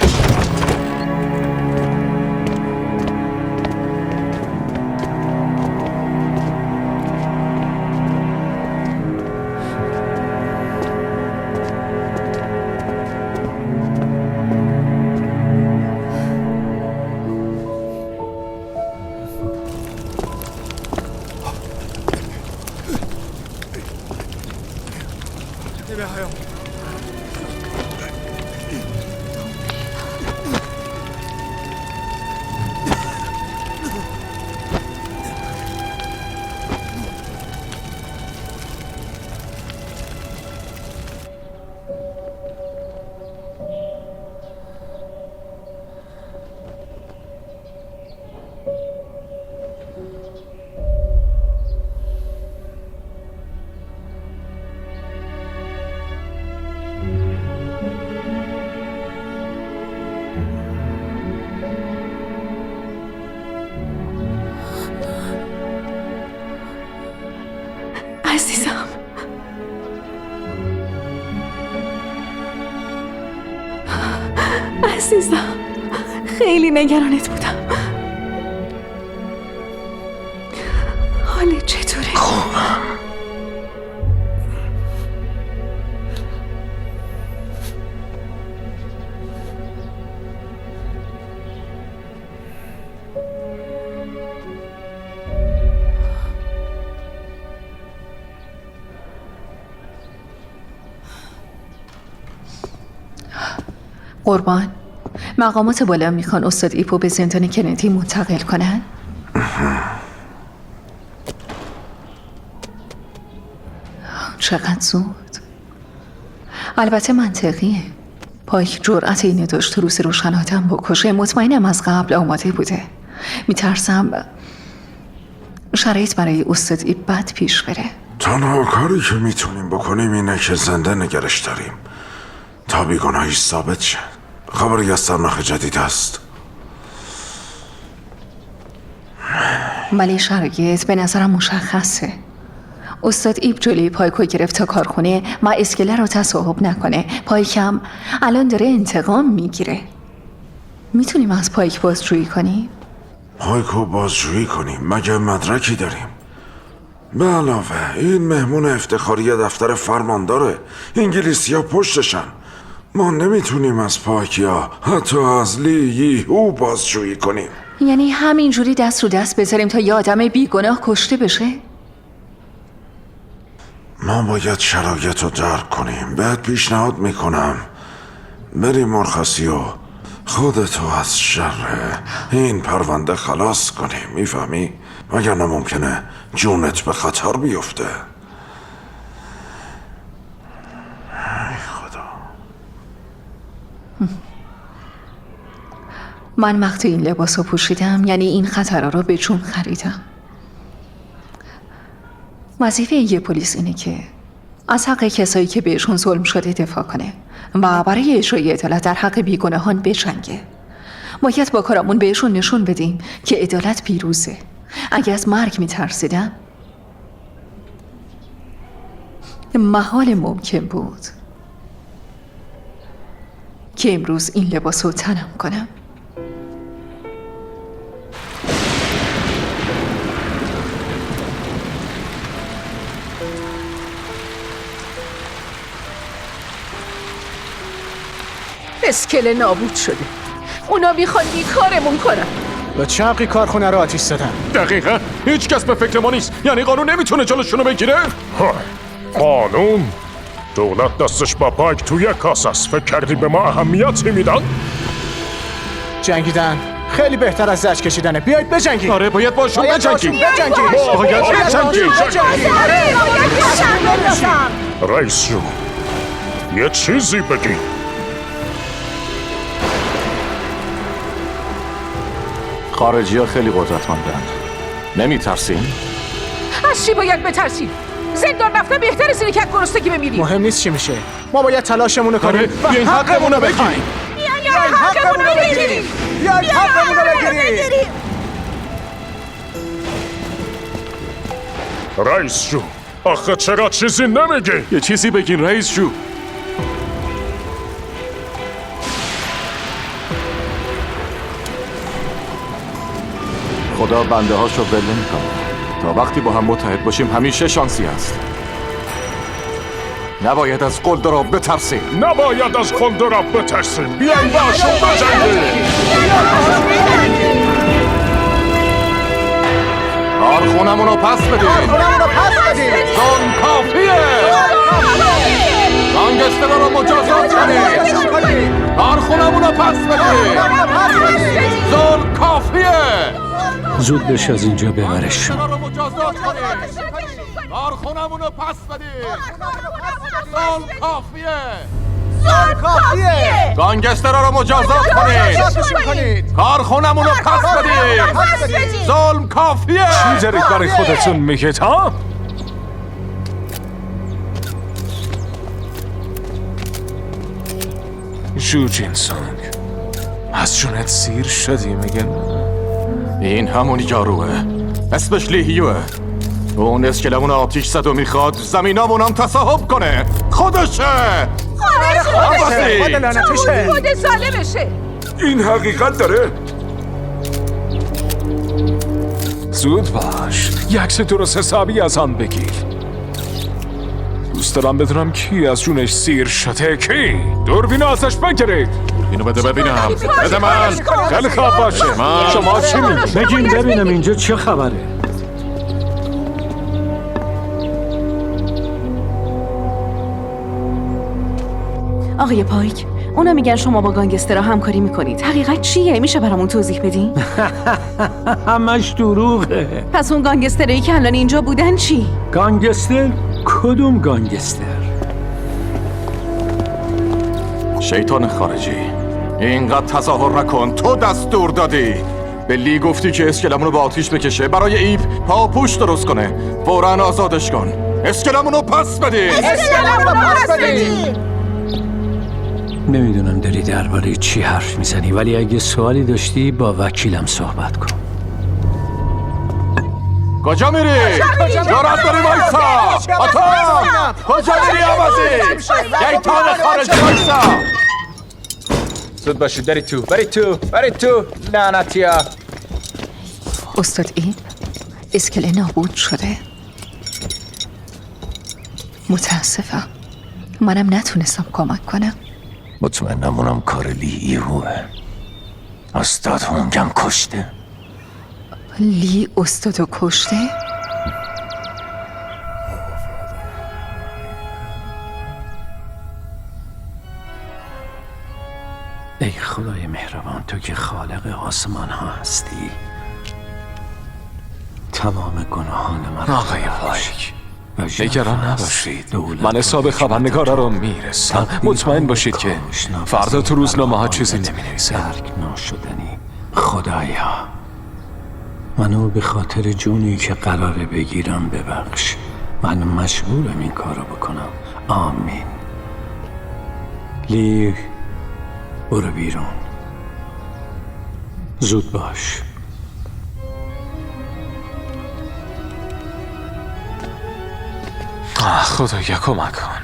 عزیزم عزیزم خیلی نگرانت بودم. حالت چطوره؟ خوبم. قربان مقامات بالا میخوان استاد ایپو به زندان کندی منتقل کنن؟ چقدر زود. البته منطقیه. پایک جرأت اینه داشت تو روز روشن آدم بکشه. مطمئنم از قبل آماده بوده. میترسم شرایط برای استاد ایپ بد پیش بره. تنها کاری که میتونیم بکنیم اینه که زنده نگرش داریم تا بیگناهیش ثابت شه. خبری از سرنخ جدید است. ولی شرایط به نظرم مشخصه. استاد ایپ جلوی پایکو گرفت تا کارخونه و اسکله رو تصاحب نکنه. پایکم الان داره انتقام میگیره. میتونیم از پایک بازجویی کنیم؟ پایکو بازجویی کنیم؟ مگه مدرکی داریم؟ به علاوه این مهمون افتخاری دفتر فرمانداره. انگلیسی ها پشتشن. ما نمیتونیم از پاکیا حتی از لی او بازجویی کنیم. یعنی همینجوری دست رو دست بذاریم تا یه آدم بیگناه کشته بشه؟ ما باید شرایط رو درک کنیم. بهت پیشنهاد میکنم بری مرخصی و خودتو از شر این پرونده خلاص کنی. میفهمی؟ وگرنه ممکنه جونت به خطر بیفته. ای خدا. من وقتی این لباس رو پوشیدم یعنی این خطرها رو به جون خریدم. وظیفه یه پلیس اینه که از حق کسایی که بهشون ظلم شده دفاع کنه و برای اجرای عدالت در حق بیگناهان بجنگه. باید با کارمون بهشون نشون بدیم که عدالت پیروزه. اگه از مرگ میترسیدم محال ممکن بود که امروز این لباس رو تنم کنم. اسکله نابود شده. اونا میخوان بیکارمون کنن. به چرقی کارخونه رو آتیش زدن. دقیقا هیچ کس به فکر ما نیست. یعنی قانون نمیتونه جلوشونو بگیره؟ قانون؟ دولت دستش با پاک توی کاس است. فکر کردی به ما اهمیتی میدن؟ جنگیدن خیلی بهتر از زج کشیدنه. بیایید بجنگیم. آره باید باشون بجنگیم. باید بجنگیم. آره. رئیس جون یه چیزی بگی. خارجی ها خیلی قدرتمندن. نمیترسیم؟ از چی باید بترسیم؟ زندان رفتن بهتره سینه که گرسنگی بمیریم. مهم نیست چی میشه. ما باید تلاشمون رو کنیم و بیاین حقمون رو بگیریم. بخوایم. بیاین حقمون رو بگیریم. بیاین حقمون رو بگیریم. رئیس جون آخه چرا چیزی نمیگی؟ یه چیزی بگین رئیس جو. خدا بنده هاشو ول نمیکنه. تا وقتی با هم متحد باشیم همیشه شانسی هست. نباید از قلدراب بترسیم. نباید از قلدراب بترسیم. بیاین باشون بجنگیم. کارخونمونو پس بدیم. زن کافیه. گانگسترها رو مجازات کنیم. کارخونمونو پس بدیم. زن کافیه. زود بش از اینجا ببرش. کارخونمونو پس بدیم. زن کافیه. زن کافیه. گانگسترها رو مجازات کنید. کارخونمونو پس بدیم. ظلم کافیه. چی دارید برای خودتون میگید ها؟ جو جینسونگ از جونت سیر شدی میگن؟ این همون یاروه. اسمش لیهیوه. اون اسکلمون آتیش زد و میخواد زمینامون هم تصاحب کنه. خودشه. خود ظالمشه. این حقیقت داره؟ زود باش یه عکس درست حسابی از آن بگیر. دوست دارم بدونم کی از جونش سیر شده. کی؟ دوربینو ازش بگیرید. اینو بده ببینم. بده من. خیلی خواب باشه. شما چی میگید؟ بگین ببینم اینجا چه خبره. آقای پایک، اونا میگن شما با گانگسترها همکاری میکنید. حقیقت چیه؟ میشه برامون توضیح بدین؟ همش دروغه. پس اون گانگسترایی که الان اینجا بودن چی؟ گانگستر؟ کدوم گانگستر؟ شیطان خارجی اینقدر تظاهر نکن. تو دستور دادی. به لی گفتی که اسکلمونو با آتیش بکشه برای ایپ پاپوش درست کنه. فوراً آزادش کن. اسکلمونو پس بدی. نمیدونم داری درباره چی حرف میزنی، ولی اگه سوالی داشتی با وکیلم صحبت کن. کجا میری؟ جرأت داری وایسا. آتا کجا میری عوضی؟ شیطان خارجی وایسا. زود باشید برید تو لعنتیا. استاد این اسکله نابود شده. متاسفم. منم نتونستم کمک کنم. مطمئنم اونم کار لی ایهوه. استاد هونگم کشته. لی استادو کشته؟ ای خدای مهربان، تو که خالق آسمان ها هستی، تمام گناهان من آقای پایک، نگران نباشید، من حساب خبرنگاره رو میرسم. مطمئن باشید که فردا تو روزنامه ها چیزی نمینویسه. درک ناشدنی. خدایا منو به خاطر جونی که قراره بگیرم ببخش. من مجبورم این کارو بکنم. آمین. لی برو بیرون، زود باش. خدایا کمک کن.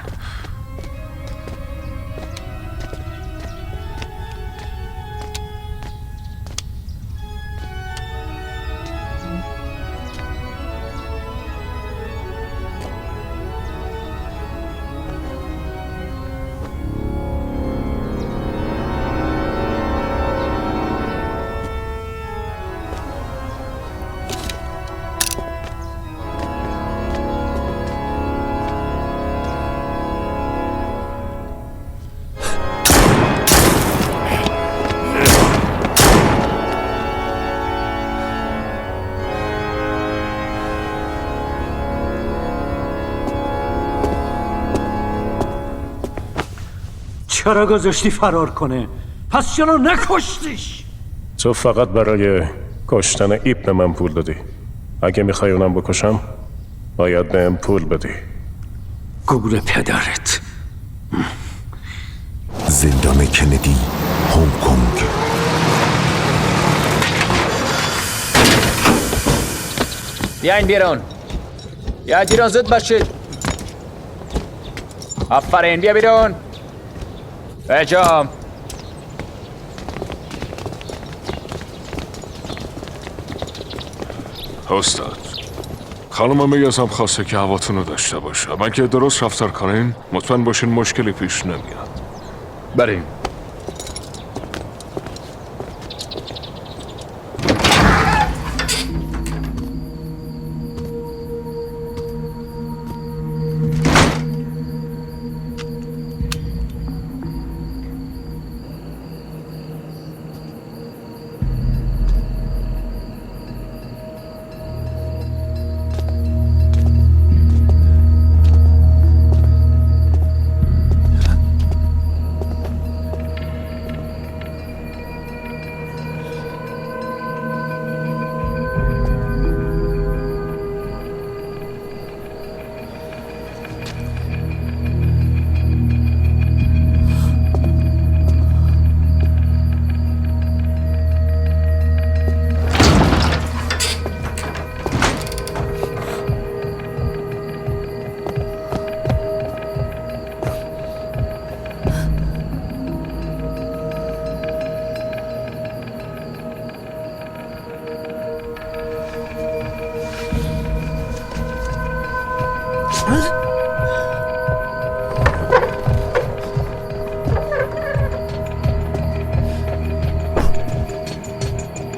چرا گذاشتی فرار کنه؟ پس چرا نکشتیش؟ تو فقط برای کشتن ایپ به من پول دادی. اگه میخوای اونم بکشم باید بهم پول بدی. گور پدرت. زندان کندی، هنگ کنگ. بیاین بیرون. یا بیرون، زود باشید. آفرین، بیا بیرون. بجام. استاد، خانمم میگم خواسته که هواتون رو داشته باشه. من که درست رفتار کنین مطمئن باشین مشکلی پیش نمیاد. بریم.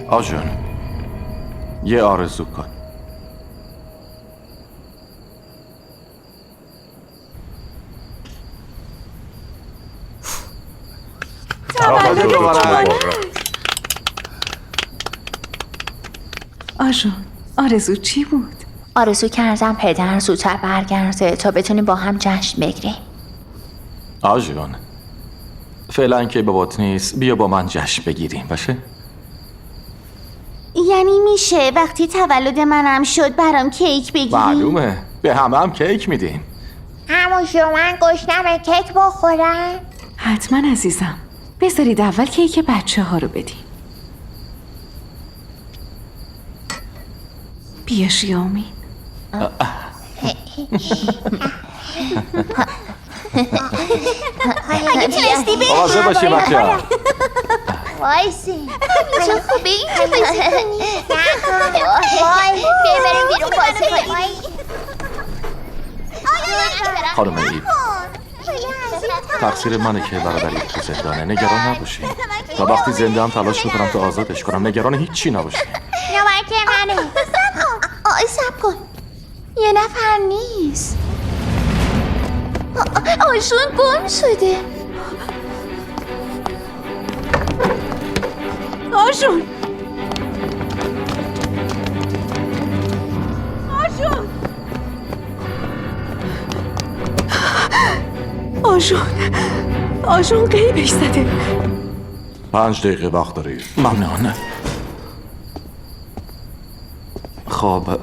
آجون، یه آرزو کن. تولدت مبارک. آجون، آرزو چی بود؟ آرزو کردم پدر زودتر برگرده تا بتونیم با هم جشن بگیریم. آجون، فعلا که بابات نیست، بیا با من جشن بگیریم باشه؟ یعنی میشه وقتی تولد منم شد برام کیک بگیری؟ معلومه، به همه هم کیک میدیم. اما من گشنمه کیک بخورم؟ حتما عزیزم، بذارید اول کیک بچه ها رو بدیم. بیا شیامین. اگه تونستی بری مواظب باشی بچه ها. وایسی همینجا خوبه این که بازی کنی؟ وای بیا بریم بیرون بازی کنی. خانم ایب، تقصیر منه که برادری تو زندانه. نگران نباشین. تا وقتی زنده هم تلاش میکنم تا آزادش کنم. نگران هیچی نباشین. نوکر منه. سب کن. یه نفر نیست. آشون گم شده. آشون آشون قیبش زده. 5 دقیقه وقت داری. ممنون. خب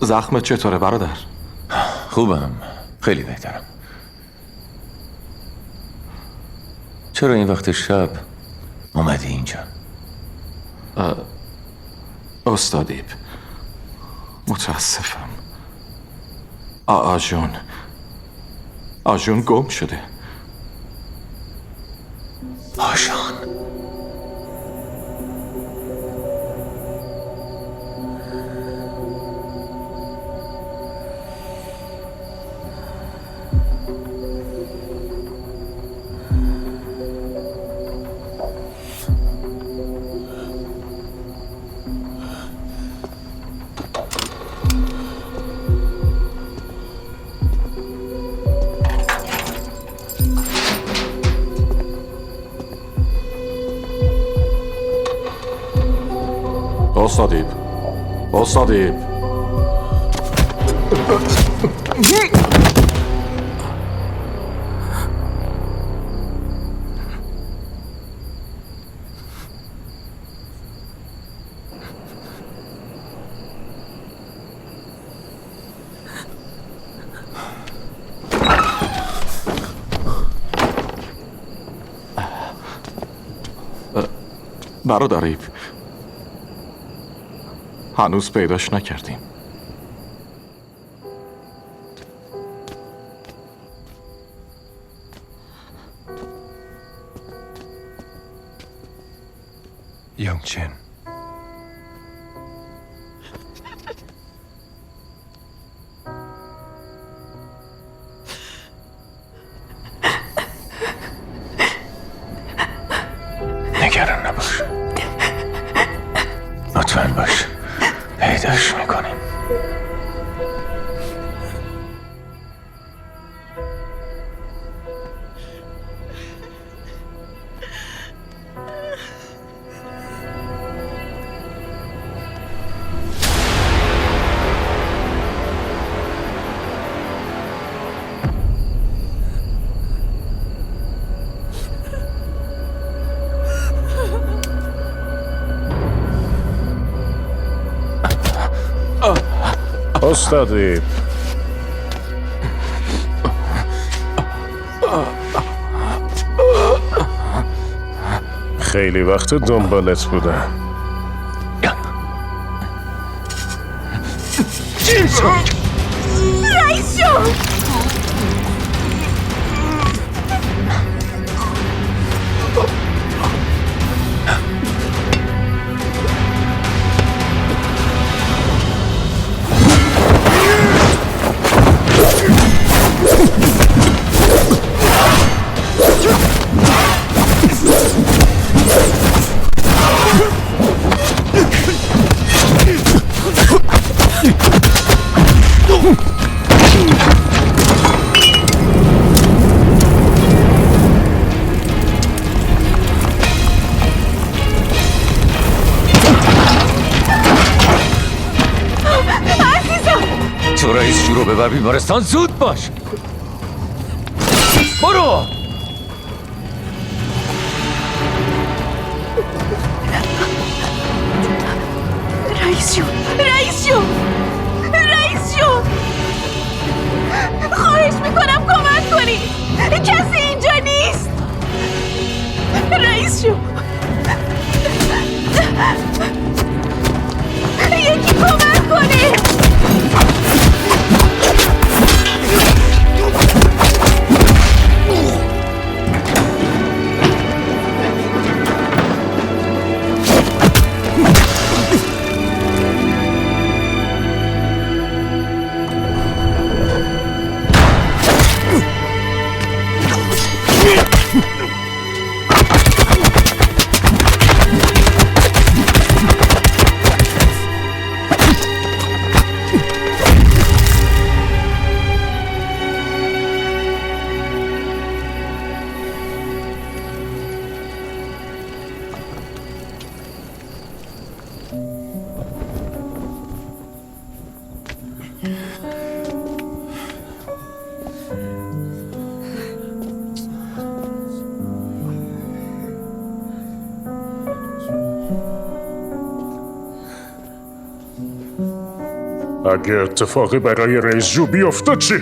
زخم چطوره برادر؟ خوبم، خیلی بهترم. چرا این وقت شب اومدی اینجا؟ استادیب متاسفم. آژون گم شده. آژان؟ استادیب برادریب هنوز پیداش نکردیم. یونگچن نگران نباش، مطمئن باش پیداش میکنیم. استادیب خیلی وقت دنبالت بودم. رئیس جون تو رئیس جو رو ببر بیمارستان، زود باش. برو. رئیس جون خواهش میکنم کمک کنی. کسی اینجا نیست. رئیس جون یکی کمک کنی. اگه اتفاقی برای رئیس جو بیفته چی؟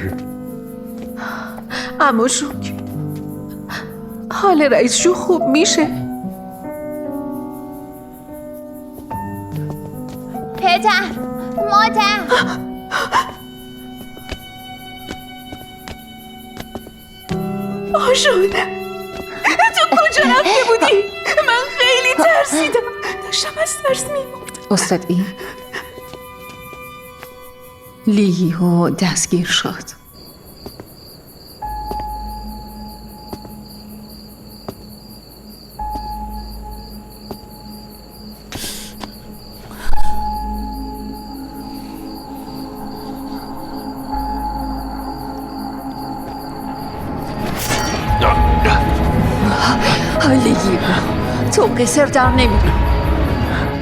اما شوک حال رئیس جو خوب میشه. پدر، مادر، آشون تو کجا رفته بودی؟ من خیلی ترسیدم، داشتم از ترس میمردم. استاد ای لیهو دستگیر شد. لیهو تو قصر در نمیری.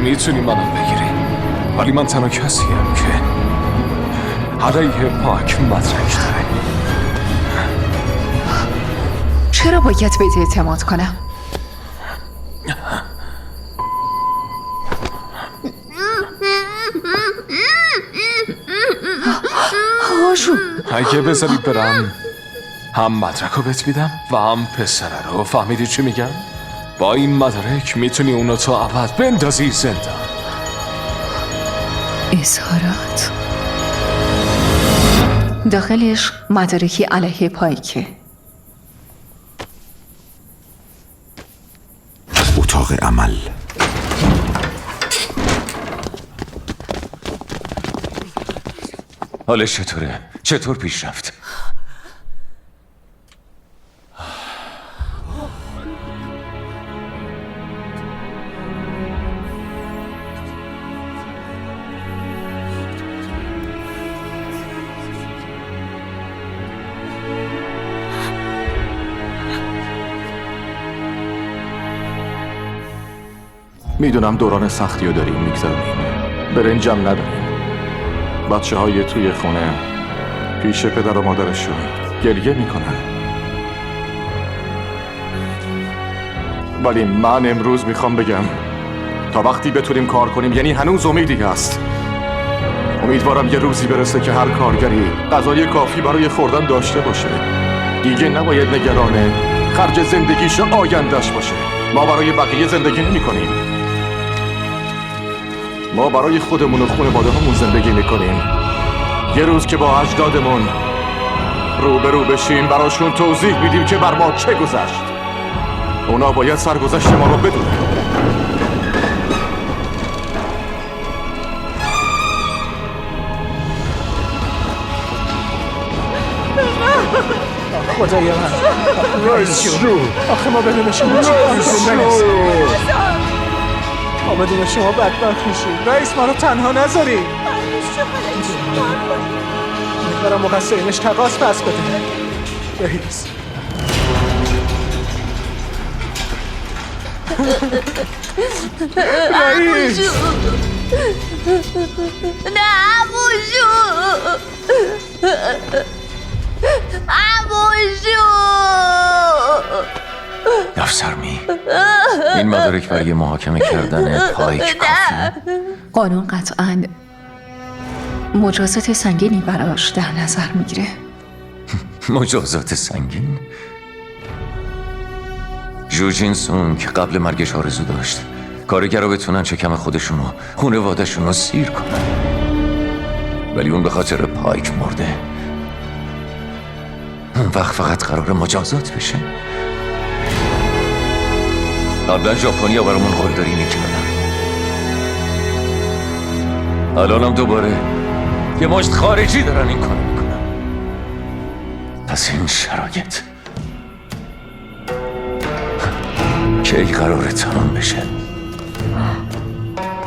میتونی منم بگیری، ولی من تنها کسیم که علیه پاک مدرک داره. چرا باید بهت اعتماد کنم؟ آشو اگه بذاری برم هم مدرک رو بهت میدم و هم پسره رو. فهمیدی چی میگم؟ با این مدرک میتونی اونو تا ابد بندازی زندان. اظهارات داخلش مدارکی علیه پایکه. اتاق عمل. حالش چطوره؟ چطور پیش رفت؟ میدونم دوران سختی رو داریم میگذرونیم، برنجم نداریم. بچه های توی خونه پیش پدر و مادرشون گریه میکنن، ولی من امروز میخوام بگم تا وقتی بتونیم کار کنیم، یعنی هنوز امیدی هست. امیدوارم یه روزی برسه که هر کارگری غذای کافی برای خوردن داشته باشه، دیگه نباید نگران خرج زندگیش و آیندهش باشه. ما برای بقیه زندگی نمی کنیم، ما برای خودمون و خانواده همون زندگی میکنیم. یه روز که با اجدادمون روبرو بشیم براشون توضیح میدیم که بر ما چه گذشت. اونا باید سرگذشت ما رو بدونن. خدای من، رئیس جو، آخه ما بدون شما چی ما بدون شما بدبخت میشیم. رئیس ما رو تنها نذاریم. میخوارم مقصرینش تقاس پس بده. رئیس رئیس نه عموشو، عموشو. افسرمی، این مدارک برای محاکمه کردن پایک کافیه؟ قانون قطعاً مجازات سنگینی براش در نظر میگیره. مجازات سنگین؟ جوجین سون که قبل مرگش آرزو داشت کارگرها بتونن شکم خودشونو خونواده‌شونو سیر کنن، ولی اون به خاطر پایک مرده. اون وقت فقط قرار مجازات بشه. قبلا ژاپنیا برامون قلدری میکردن، الانم دوباره یه مشت خارجی دارن این کارو میکنن. پس این شرایط کی قراره تمام بشه؟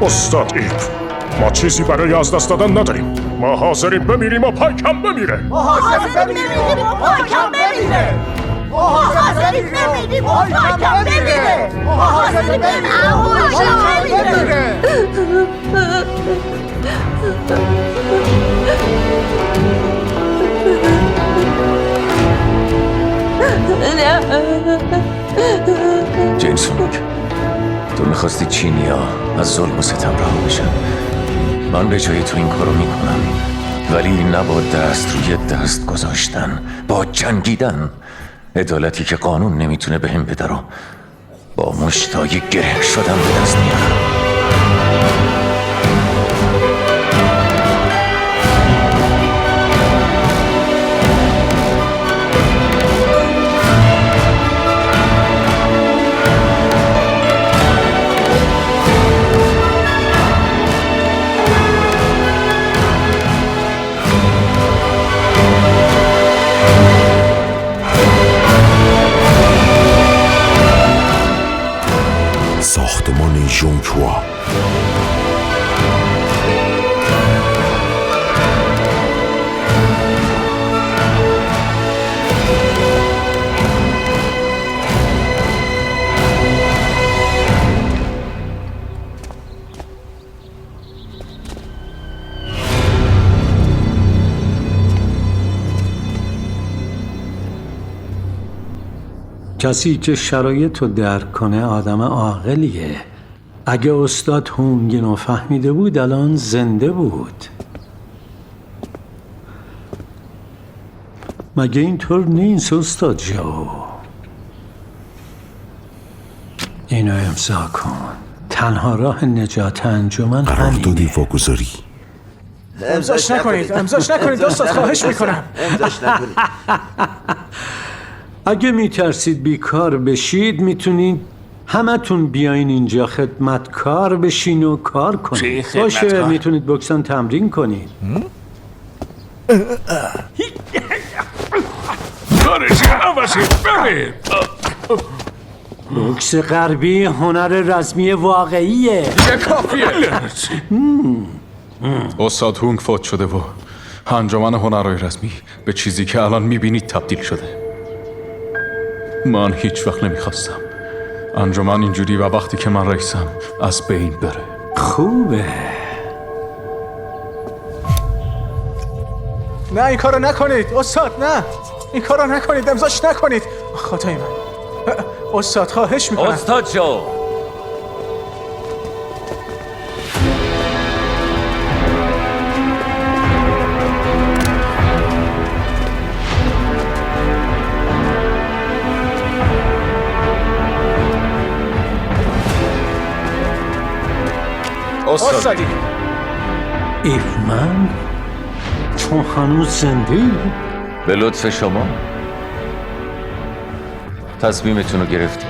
استاد ایپ، ما چیزی برای از دست دادن نداریم. ما حاضریم بمیریم و پایکم بمیره. ما حاضریم بمیریم و پایکم بمیره. ما حاضریم بمیریم و پایکم بمیره. ما حاضریم بمیریم و پایکم بمیره. جین سونگ، تو میخواستی چینیا از ظلم و ستم رها بشن. من به جای تو این کارو میکنم، ولی نه با دست روی دست گذاشتن، با جنگیدن. عدالتی که قانون نمیتونه بهم بده رو با مشتای گره شدن به دست میارم. ساختمان ژونکوا. کسی که شرایط رو درک کنه آدم عاقلیه. اگه استاد هونگینو فهمیده بود الان زنده بود. مگه اینطور نیست استاد جو؟ اینو امضا کن. تنها راه نجات انجمن قراردادی واگذاری. امضاش نکنید، امضاش نکنید استاد، خواهش میکنم. امضاش نکنید. اگه میترسید بیکار بشید میتونید همتون بیاین اینجا خدمتکار بشین و کار کنید. باشه، میتونید بوکسن تمرین کنید. بوکس غربی هنر رزمی واقعیه. استاد هونگ فوت شده و انجمن هنرهای رسمی به چیزی که الان میبینید تبدیل شده. من هیچ وقت نمیخواستم انجمن اینجوری و وقتی که من رئیسم از بین بره. خوبه. نه این کارو نکنید استاد، نه این کارو نکنید، امضاش نکنید. خدای من استاد، خواهش میکنم. استاد جو، استادی. ایفمن تو هنوز زنده ای؟ به لطف شما تصمیمتون رو گرفتیم.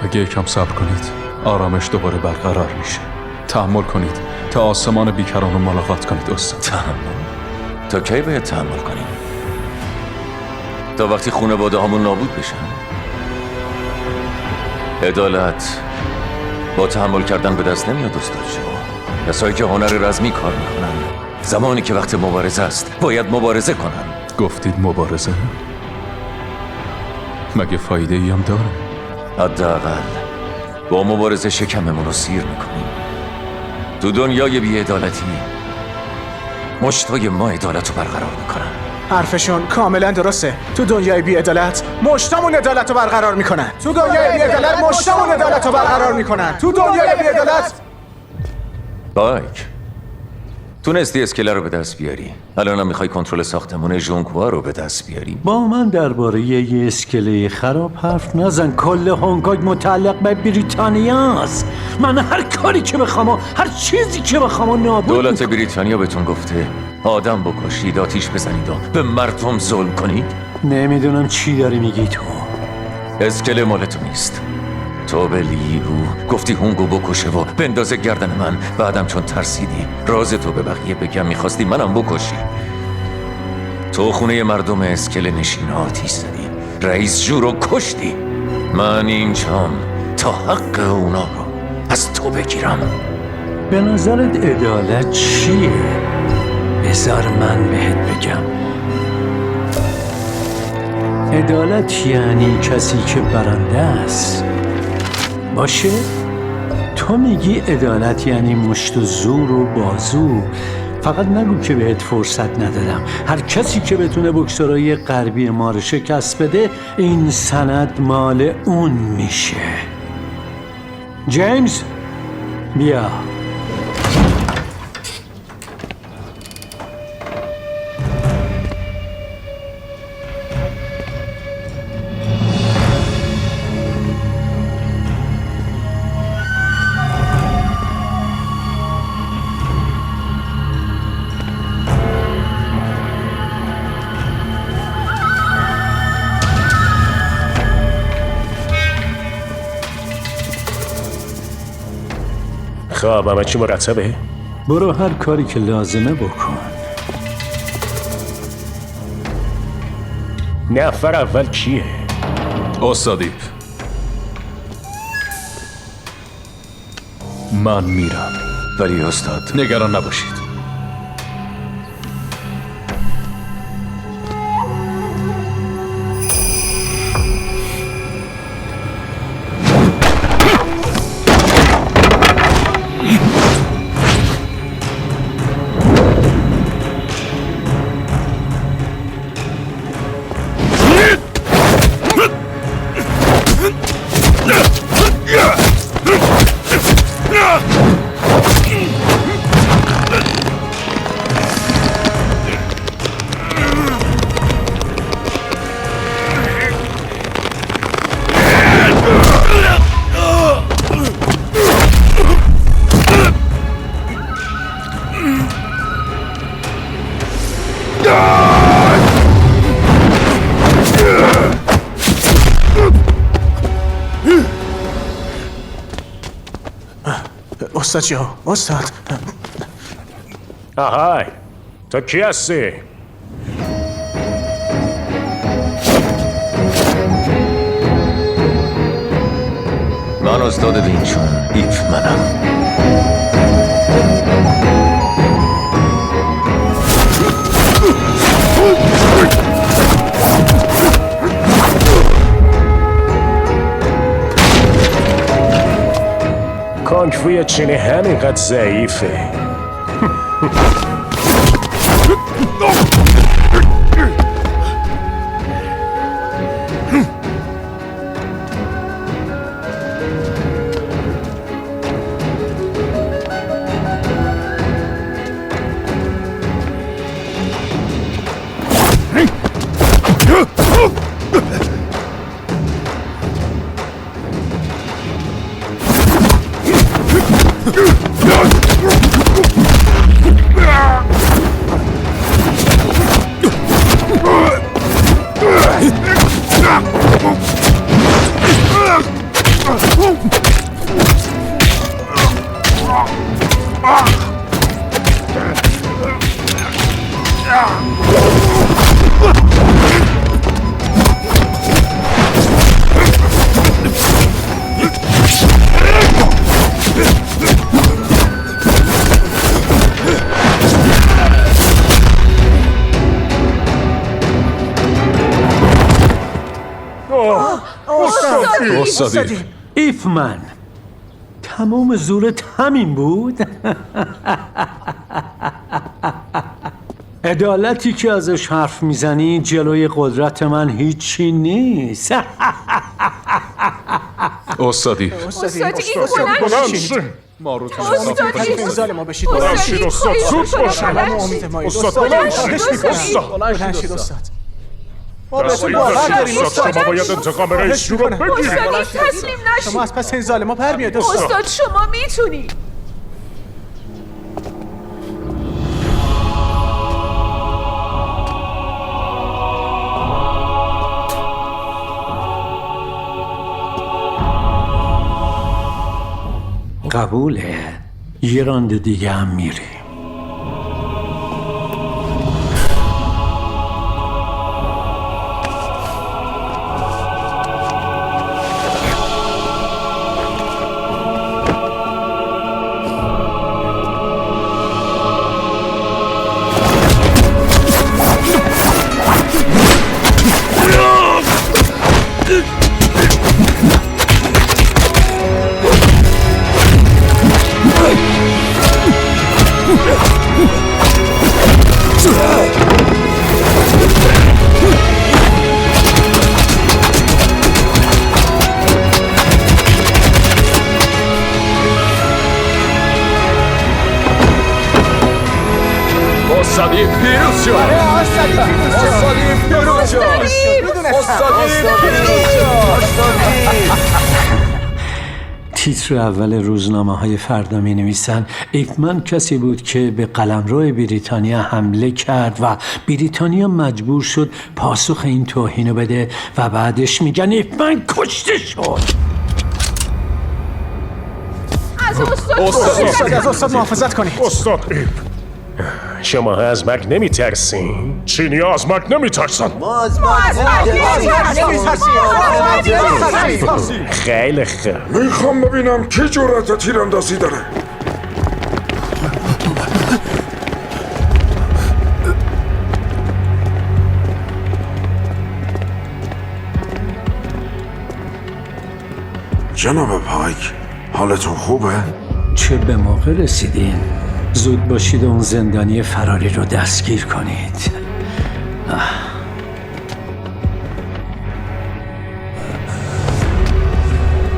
اگه یکم صبر کنید آرامش دوباره برقرار میشه. تحمل کنید تا آسمان بیکران رو ملاقات کنید استاد. تحمل؟ تا کی باید تحمل کنیم؟ تا وقتی خانواده همون نابود بشن؟ عدالت با تحمل کردن به دست نمیاد استاد جو. کسایی که هنر رزمی کار میکنن زمانی که وقت مبارزه است باید مبارزه کنن. گفتید مبارزه؟ مگه فایده ای هم داره؟ حداقل با مبارزه شکممون رو سیر میکنیم. تو دنیای بی‌عدالتی مشتای ما عدالت رو برقرار میکنن. حرفشون کاملا درسته. تو دنیای بی‌عدالت مشتمون عدالت رو برقرار میکنن. تو دنیای بی‌عدالت مشتمون عدالت رو برقرار میکنن. تو دنیای بی‌عدالت. بایک، تونستی اسکله رو به دست بیاری. الانم میخوای کنترل ساختمون ژونکوا رو به دست بیاری. با من درباره یه اسکله خراب حرف نزن. کل هنگ کنگ متعلق به بریتانیاست. من هر کاری که بخوام و هر چیزی که بخوام نابود دولت بریتانیا بهتون گفته آدم بکشید، آتیش بزنید و به مردم ظلم کنید؟ نمیدونم چی داری میگی تو. اسکله مال تو نیست. تو به لیهو گفتی هونگو بکشه و بندازه گردن من. بعدم چون ترسیدی راز تو به بقیه بگم میخواستی منم بکشی. تو خونه مردم اسکله نشین آتیش زدی، رئیس جو رو کشتی. من اینجام تا حق اونا رو از تو بگیرم. به نظرت عدالت چیه؟ بذار من بهت بگم. عدالت یعنی کسی که برنده است. باشه؟ تو میگی عدالت یعنی مشت و زور و بازو، فقط نگو که بهت فرصت ندادم. هر کسی که بتونه بکسورای غربی ما رو شکست بده این سند مال اون میشه. جیمز بیا. خب همه چی مرتبه؟ برو هر کاری که لازمه بکن. نفر اول کیه؟ استادیپ من میرم. ولی استاد نگران نباشید. استاد جو، استاد. آهای تو کی هستی؟ من استاد وینچون ایف منم. کانگ فوی چینی همینقدر ضعیفه. استادیپ ایف من تمام زورت همین بود؟ عدالتی که ازش حرف میزنی جلوی قدرت من هیچی نیست. استادیپ ما رو تو ما بشید. استاد زود باشه. استاد بلند شید استاد. ما به تو باور داریم استاد. شما باید انتقام رئیس رو بگیرید. تسلیم نشید. شما از پس این ظالما پر میاد استاد. استاد شما میتونی. قبوله. یه راند دیگه هم میری. استادی پیروز شد. استادی پیروز شد. تیتر اول روزنامه‌های فردا می‌نویسن ایپمن کسی بود که به قلمرو بریتانیا حمله کرد و بریتانیا مجبور شد پاسخ این توهینو بده و بعدش میگن ایپمن کشته شد. از استاد محافظت کنید. استاد ایپ، شما از مرگ نمیترسین؟ چینی از مرگ نمیترسن؟ خیلی خوب. میخوام ببینم کی جرأت تیراندازی داره. جناب پایک، حالتون خوبه؟ چه به موقع رسیدین؟ زود باشید اون زندانی فراری رو دستگیر کنید.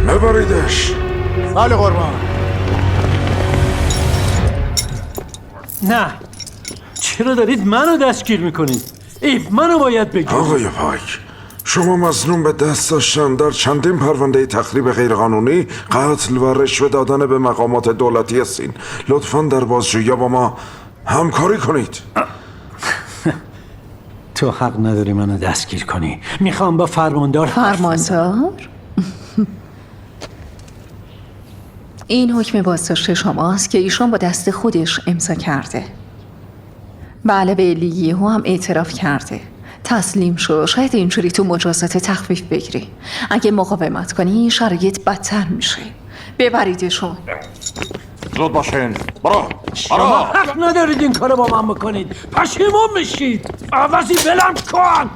ببریدش. بله قربان. نه، چرا دارید منو دستگیر میکنید؟ منو باید بگید. آقای پایک، شما مظنون به دست داشتن در چندین پرونده تخریب غیرقانونی، قتل و رشوه دادن به مقامات دولتی هستین. لطفاً در بازجویی با ما همکاری کنید. تو حق نداری منو دستگیر کنی. میخوام با فرماندار فرماندار؟ این حکم بازداشت شماست که ایشون با دست خودش امضا کرده. بله، به لیگیهو هم اعتراف کرده. تسلیم شو. شاید اینجوری تو مجازات تخفیف بگیری. اگه مقاومت کنی شرایط بدتر میشه. ببریدشون. زود باشین. برو. شما حق ندارید این کارو با من بکنید. پشیمون میشید. عوضی ولم کن.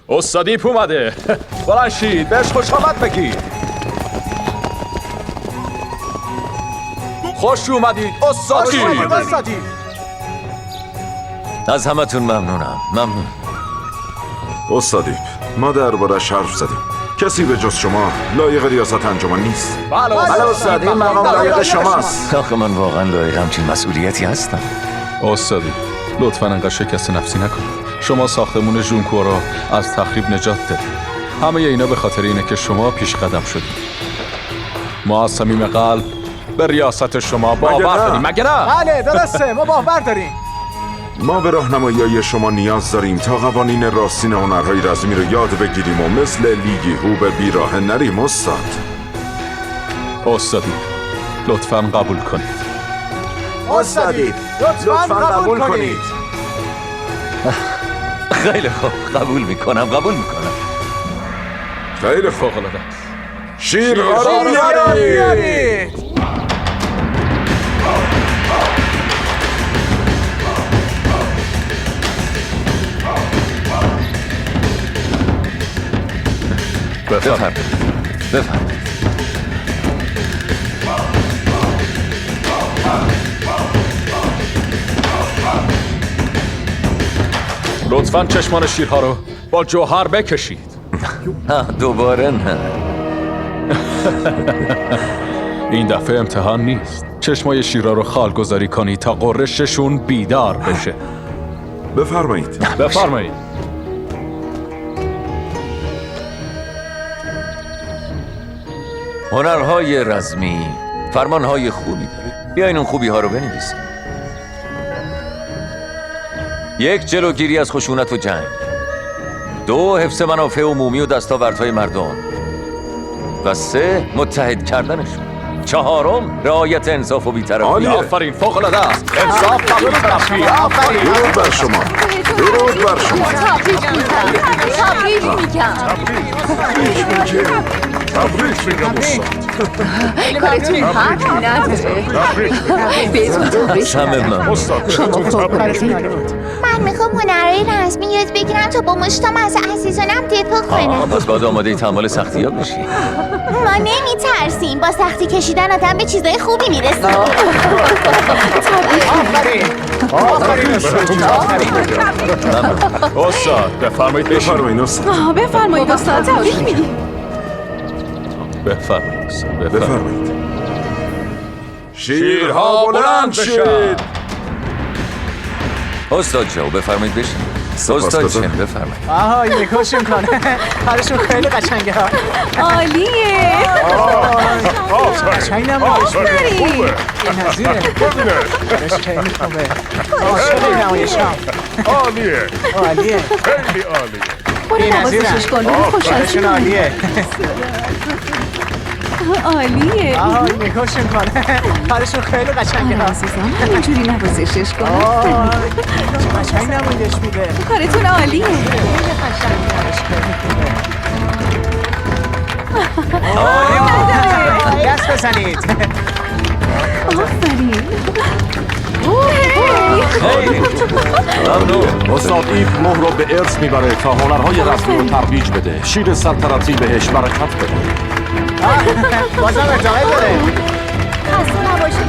استاد ایپ اومده. بلنشید بهش خوش آمد بگید. خوش اومدید استادی. از همتون ممنونم. ممنون. استاد ایپ، ما درباره‌اش حرف زدیم. کسی به جز شما لایق ریاست انجمن نیست. بله استاد، این مقام لایق شماست. آخه من واقعا لایق همچین مسئولیتی هستم. استادی لطفاً انقدر شکست نفسی نکنید. شما ساختمون ژونکو رو از تخریب نجات دادید. همه اینا به خاطر اینه که شما پیش قدم شدید. ما از صمیم قلب به ریاست شما باور داریم. مگه نه؟ بله درسته، ما باور داریم. ما به راهنمایی شما نیاز داریم تا قوانین راستین هنرهای رزمی رو یاد بگیریم و مثل لیگیهو به بیراه نریم. استادی لطفاً قبول کنید. استادی لطفاً قبول کنید. خیلی خوب، قبول میکنم. خیلی فوق‌العاده. شیرها رو بیارید. بفرمایید. لطفاً چشمان شیرها رو با جوهر بکشید. دوباره نه. این دفعه امتحان نیست. چشمای شیرها رو خالگذاری کنی تا قرششون بیدار بشه. بفرمایید. هنرهای رزمی فرمانهای خوبی داره. بیاین اون خوبی ها رو بنویسیم. 1. جلوگیری از خشونت و جنگ. 2. حفظ منافع عمومی و دستاوردهای مردم. و 3. متحد کردنشون. چهارم رعایت انصاف و بی‌طرفی. عالیه. آفرین فوق العاده است. انصاف و بی‌طرفی. آفرین. درود بر شما. درود بر شما. تبریک میگم. تبریک میگم استاد. کارتون حرف نداره. بهتون تبریک صمیم استاد شما بهتون خوب تبریک کارتون میگم. من میخوام هنرهای رسمی یاد بگیرم تا با مشتم از عزیزانم دفاع کنم. پس باید آماده تحمل سختی‌ها بشی. ما نمیترسیم، با سختی کشیدن آدم به چیزای خوبی میرسه. استاد بفرمایید بشین. بفرمایید استاد. بفرمایید استاد تبریک میگیم. بفرمایید استاد، بفرمایید. بفرمایید. شیرها بلند شد. استاد جو بفرمایید بشین. استاد چن بفرمایید. آها یکوشون کنه. کارشون خیلی قشنگه ها. عالیه. قشنگ نمایش آفرین خوبه. این نظیره. ببینه. کارش خیلی خوبه. عاشق نمایش ها. عالیه. عالیه. خیلی عالیه. برو نوازشش کن. خوشحال کارشون عالیه. عالیه. آها یکوشون کنه. کارشون خیلی قشنگه ها. عزیزم همینجوری نوازشش کن. قشنگ نمایش میده. کارتون عالیه. خیلی قشنگ نمایش میده. دست بزنید. آفرین. خیلی ممنون. استاد ایب مهر رو به ارث میبره تا هنرهای رسمی رو ترویج بده. شیر سلطنتی بهش برکت بده. بازم ادامه داره.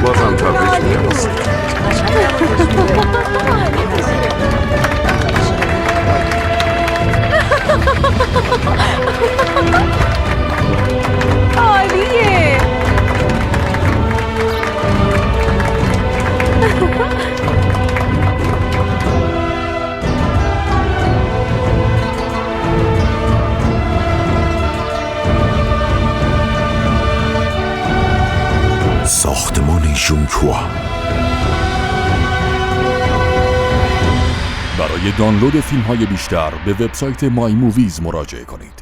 بازم تبریک میگم استاد. عالیه. ساختمان ژونکوا. برای دانلود فیلم‌های بیشتر به وبسایت مای موویز مراجعه کنید.